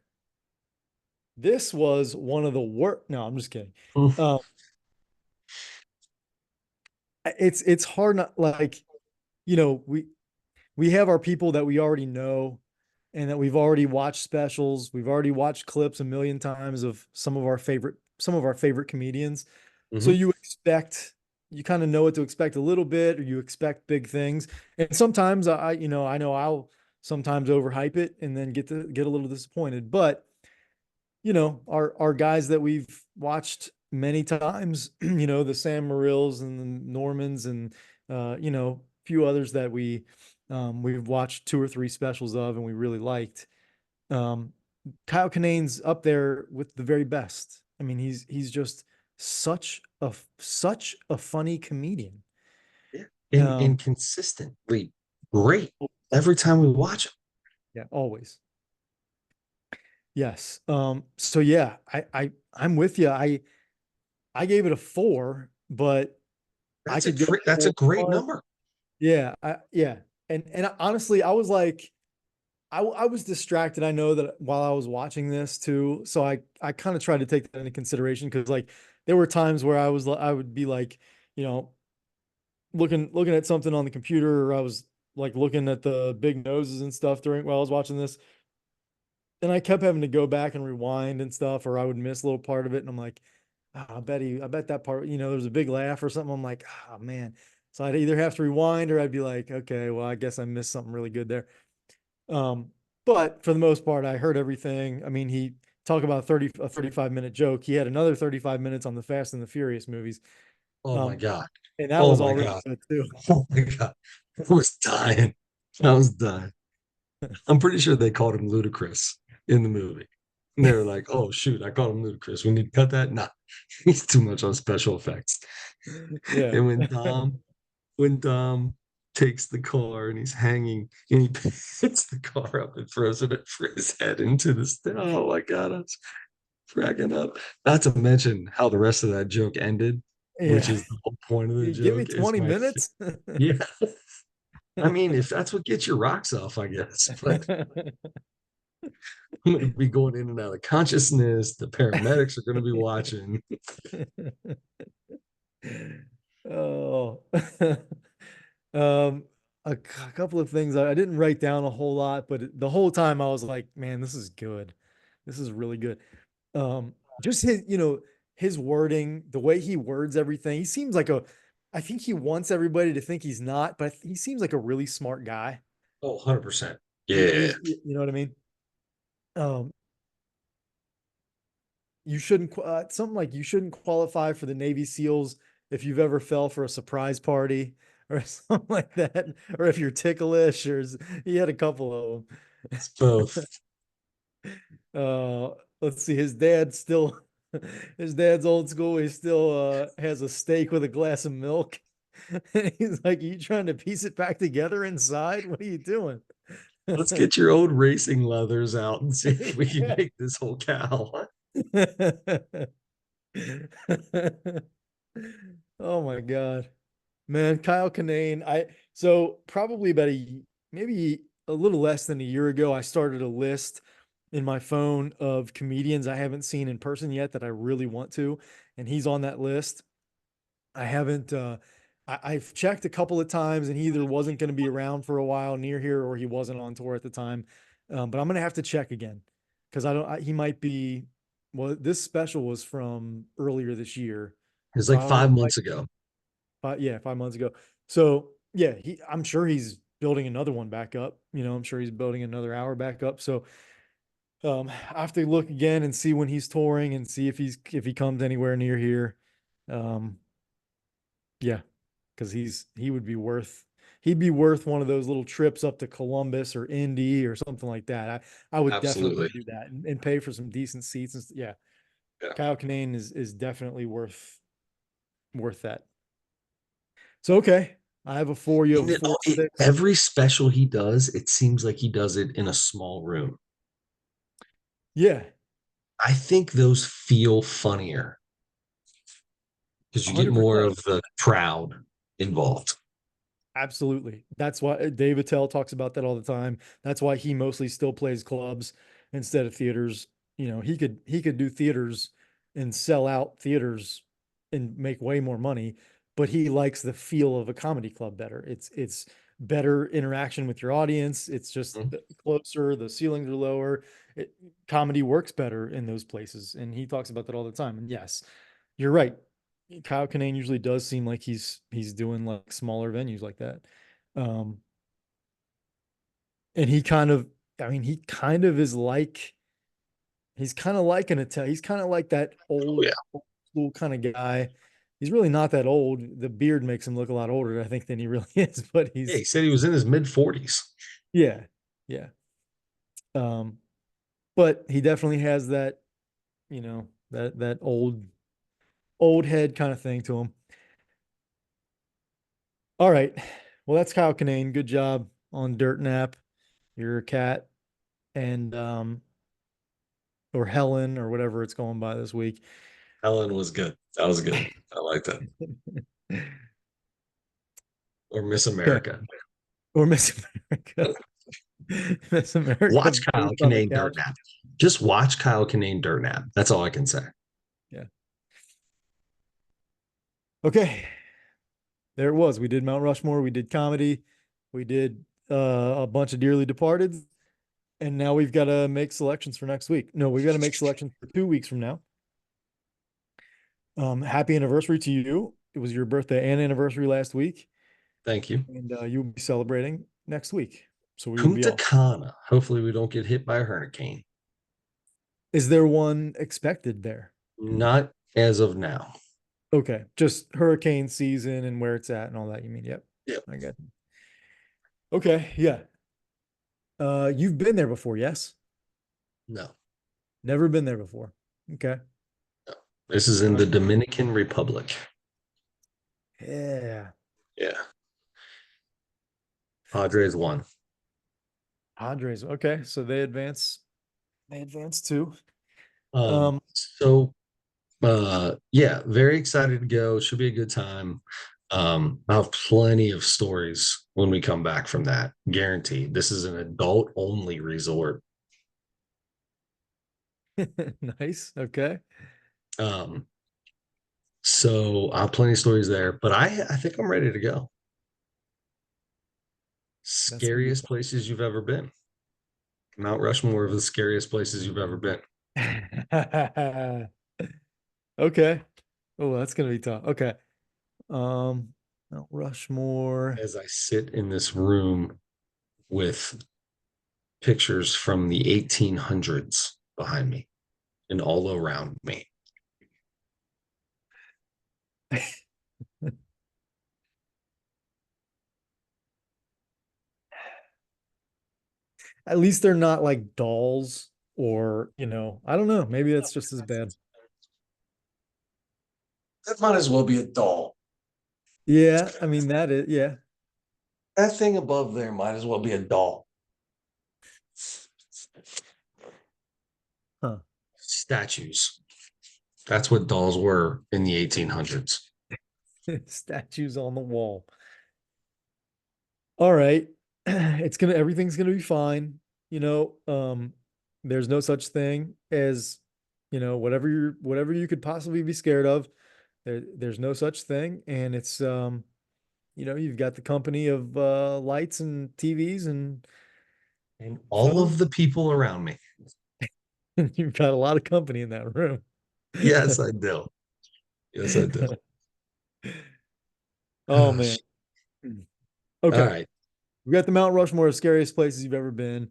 this was one of the worst. No, I'm just kidding. Um, it's hard not like, you know, we have our people that we already know and that we've already watched specials. We've already watched clips a million times of some of our favorite comedians. So Mhm. you kind of know what to expect a little bit, or you expect big things. And sometimes I know I'll sometimes overhype it and then get a little disappointed. But our guys that we've watched many times, the Sam Morills and the Normans and a few others that we've watched two or three specials of and we really liked. Um, Kyle Kinane's up there with the very best. I mean, he's just such a funny comedian. Yeah. Um, And consistently great every time we watch it. yeah, always. Yes. So yeah, I'm with you. I gave it a 4, but I could go That's a great 4. number. Yeah, yeah. And honestly, I was like, I was distracted. I know that while I was watching this too, so I kind of tried to take that into consideration because like there were times where I would be like, you know, looking at something on the computer, or I was like looking at the big noses and stuff during while I was watching this, and I kept having to go back and rewind and stuff, or I would miss a little part of it, and I'm like, I bet that part, there was a big laugh or something. I'm like, oh man. So I'd either have to rewind or I'd be like, okay, well, I guess I missed something really good there. Um, but for the most part, I heard everything. I mean, he talk about a 35-minute joke. He had another 35 minutes on the Fast and the Furious movies. Oh my Um, God. and that Oh was my all really God. good too. Oh my God. I was dying. I was dying. I'm pretty sure they called him ludicrous in the movie. And they were like, oh shoot, I called him ludicrous. We need to cut that. Nah, he's too much on special effects. Yeah. And when Dom takes the car and he's hanging and he picks the car up and throws it for his head into the oh my God, I was cracking up. Not to mention how the rest of that joke ended, which Yeah. is the whole point of the You give me joke, is 20 my minutes. yeah. I mean, if that's what gets your rocks off, I guess. But I'm going to be going in and out of consciousness. The paramedics are going to be watching. Oh. Um, couple of things I didn't write down a whole lot, but the whole time I was like, man, this is good. This is really good. Just his, his wording, the way he words everything. He seems like I think he wants everybody to think he's not, but he seems like a really smart guy. Oh, 100%. He's, Yeah. you know what I mean? Um, you shouldn't something like you shouldn't qualify for the Navy SEALs if you've ever fell for a surprise party or something like that, or if you're ticklish, he had a couple of It's both. them. Let's see, his dad still, his dad's old school. He still has a steak with a glass of milk. And he's like, "Are you trying to piece it back together inside? What are you doing?" Let's get your old racing leathers out and see if we can Yeah. make this whole cow. Oh my God. Man, Kyle Kinane. So probably about maybe a little less than a year ago, I started a list in my phone of comedians I haven't seen in person yet that I really want to, and he's on that list. I haven't I've checked a couple of times and he either wasn't going to be around for a while near here or he wasn't on tour at the time. But I'm gonna have to check again because he might be, well, this special was from earlier this year. It's So like I don't know. 5 months ago. Yeah, 5 months ago. So yeah, I'm sure he's building another one back up. I'm sure he's building another hour back up. So I have to look again and see when he's touring and see if he comes anywhere near here. Um, yeah, because he'd be worth one of those little trips up to Columbus or Indy or something like that. I would definitely Absolutely. do that and pay for some decent seats yeah, Yeah. Kyle Kinane is definitely worth that. So okay, I have a four. You have And a four, six. every special he does, it seems like he does it in a small room. Yeah, I think those feel funnier because you get more 100%. of the crowd involved. Absolutely. That's why Dave Attell talks about that all the time. That's why he mostly still plays clubs instead of theaters. He could do theaters and sell out theaters and make way more money, but he likes the feel of a comedy club better. It's better interaction with your audience. It's just Mhm. closer, the ceilings are lower. It, Comedy works better in those places, and he talks about that all the time. And yes, you're right. Kyle Kinane usually does seem like he's doing like smaller venues like that. Um, and he kind of, I mean, he kind of is like he's kind of like an Italian. He's kind of like that Oh yeah. old school kind of guy. He's really not that old. The beard makes him look a lot older, I think, than he really is. But Yeah, he said he was in his mid 40s. yeah, yeah. Um, but he definitely has that, that old head kind of thing to him. All right. Well, that's Kyle Kinane. Good job on Dirt Nap. Your cat and or Helen or whatever it's going by this week. Ellen was good. That was good. I like that. Or Miss Okay. America. Or Miss America. Miss America Watch Kyle based on the Kinane Dirt couch. Nap. Just watch Kyle Kinane Dirt Nap. That's all I can say. Yeah. Okay. There it was. We did Mount Rushmore. We did comedy. We did a bunch of Dearly Departed. And now we've got to make selections for next week. No, we've got to make selections for 2 weeks from now. Happy anniversary to you. It was your birthday and anniversary last week. Thank you. And you'll be celebrating next week. So we will be Punta off. Cana. Hopefully, we don't get hit by a hurricane. Is there one expected there? Not as of now. Okay, just hurricane season and where it's at and all that. You mean? Yep, Yep. I get it. Okay, yeah. You've been there before, yes? No. Never been there before. Okay. No. This is in All the right. Dominican Republic. Yeah. Yeah. Padres won. Padres. Okay, so they advance. They advance too. Um, Um, so yeah, very excited to go. Should be a good time. I'll have plenty of stories when we come back from that. Guaranteed. This is an adult only resort. nice. Okay. Um, so I'll have plenty of stories there, but I think I'm ready to go. That's gonna be Scariest places you've ever been. Mount Rushmore of the scariest places you've ever been. fun. Okay. Oh, that's gonna be tough. Okay. Um, Mount Rushmore. As I sit in this room with pictures from the 1800s behind me and all around me. At least they're not like dolls or, I don't know. Maybe that's just as bad. That might as well be a doll. Yeah, I mean that is, yeah. That thing above there might as well be a doll. Huh. Statues. That's what dolls were in the 1800s. Statues on the wall. All right. Everything's gonna be fine. You know, there's no such thing as, whatever you could possibly be scared of. There's no such thing. And it's you've got the company of lights and TVs and And all phone. of the people around me. You've got a lot of company in that room. Yes, I do. Yes, I do. Oh Oh, man. all Okay. right. We got the Mount Rushmore of scariest places you've ever been,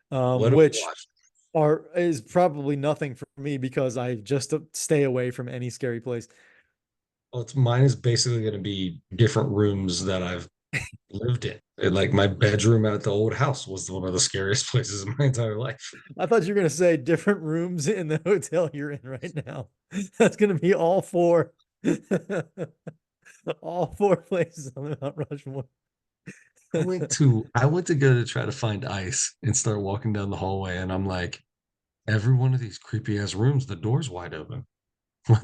What have we which watched? are is probably nothing for me because I just stay away from any scary place. Well, mine is basically going to be different rooms that I've lived in. Like my bedroom at the old house was one of the scariest places in my entire life. I thought you were gonna say different rooms in the hotel you're in right now. That's gonna be all four, all four places on the Mount Rushmore. I went to go to try to find ice and start walking down the hallway, and I'm like, every one of these creepy ass rooms, the door's wide open. What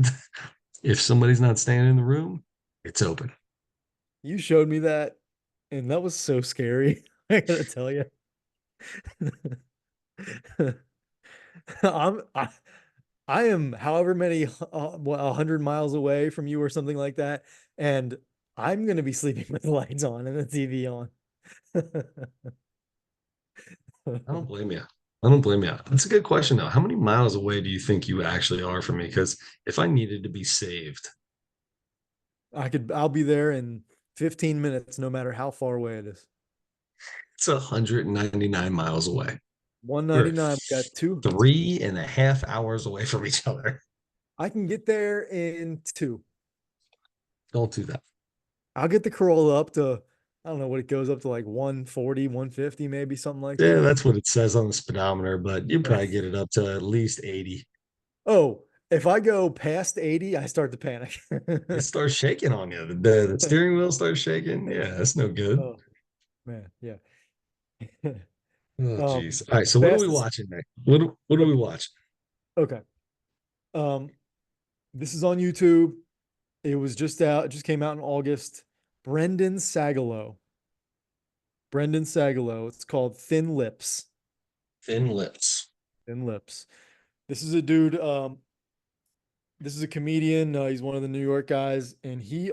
if somebody's not staying in the room, it's open. You showed me that, and that was so scary. I gotta tell you. I'm I, I am however many 100 miles away from you or something like that, and I'm gonna be sleeping with the lights on and the TV on. I don't blame you. I don't blame you. That's a good question though. How many miles away do you think you actually are from me? Because if I needed to be saved, I'll be there in 15 minutes, no matter how far away it is. it's 199 miles away. We're 199, we got two. 3.5 hours away from each other. I can get there in two. Don't do that. I'll get the Corolla up to, I don't know what it goes up to, like 140, 150, maybe something like Yeah, that. that's what it says on the speedometer, but you probably get it up to at least 80. Oh, if I go past 80, I start to panic. It starts shaking on you. The steering wheel starts shaking. Yeah, that's no good. Oh man, yeah. Oh, Um, geez. All right. So what are we fastest. watching next? What do we Okay. watch? Okay. Um, this is on YouTube. It was just out, it just came out in August. Brendan Sagalow. Brendan Sagalow. It's called Thin Lips. Thin lips. Thin Lips. This is a dude, this is a comedian. He's one of the New York guys, and he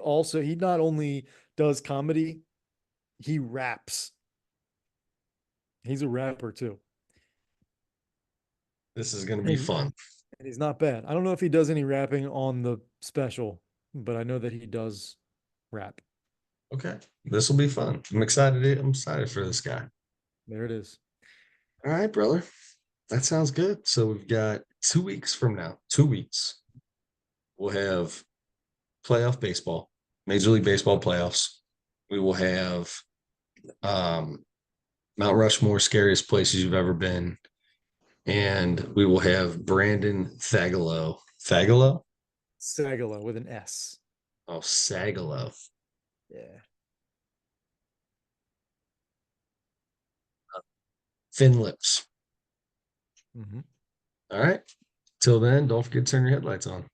not only does comedy, he raps. He's a rapper too. This is going to And be he's, fun. and he's not bad. I don't know if he does any rapping on the special, but I know that he does rap. Okay. This will be fun. I'm excited. I'm excited for this guy. There it is. All right, brother. That sounds good. So we've got 2 weeks from now, 2 weeks, we'll have playoff baseball, Major League Baseball playoffs. We will have um, Mount Rushmore, scariest places you've ever been. And we will have Brandon Thagalow. Thagalow? Sagalo with an S. Oh, Sagalow. Yeah. Thin lips. Hmm. All right. Till then, don't forget to turn your headlights on.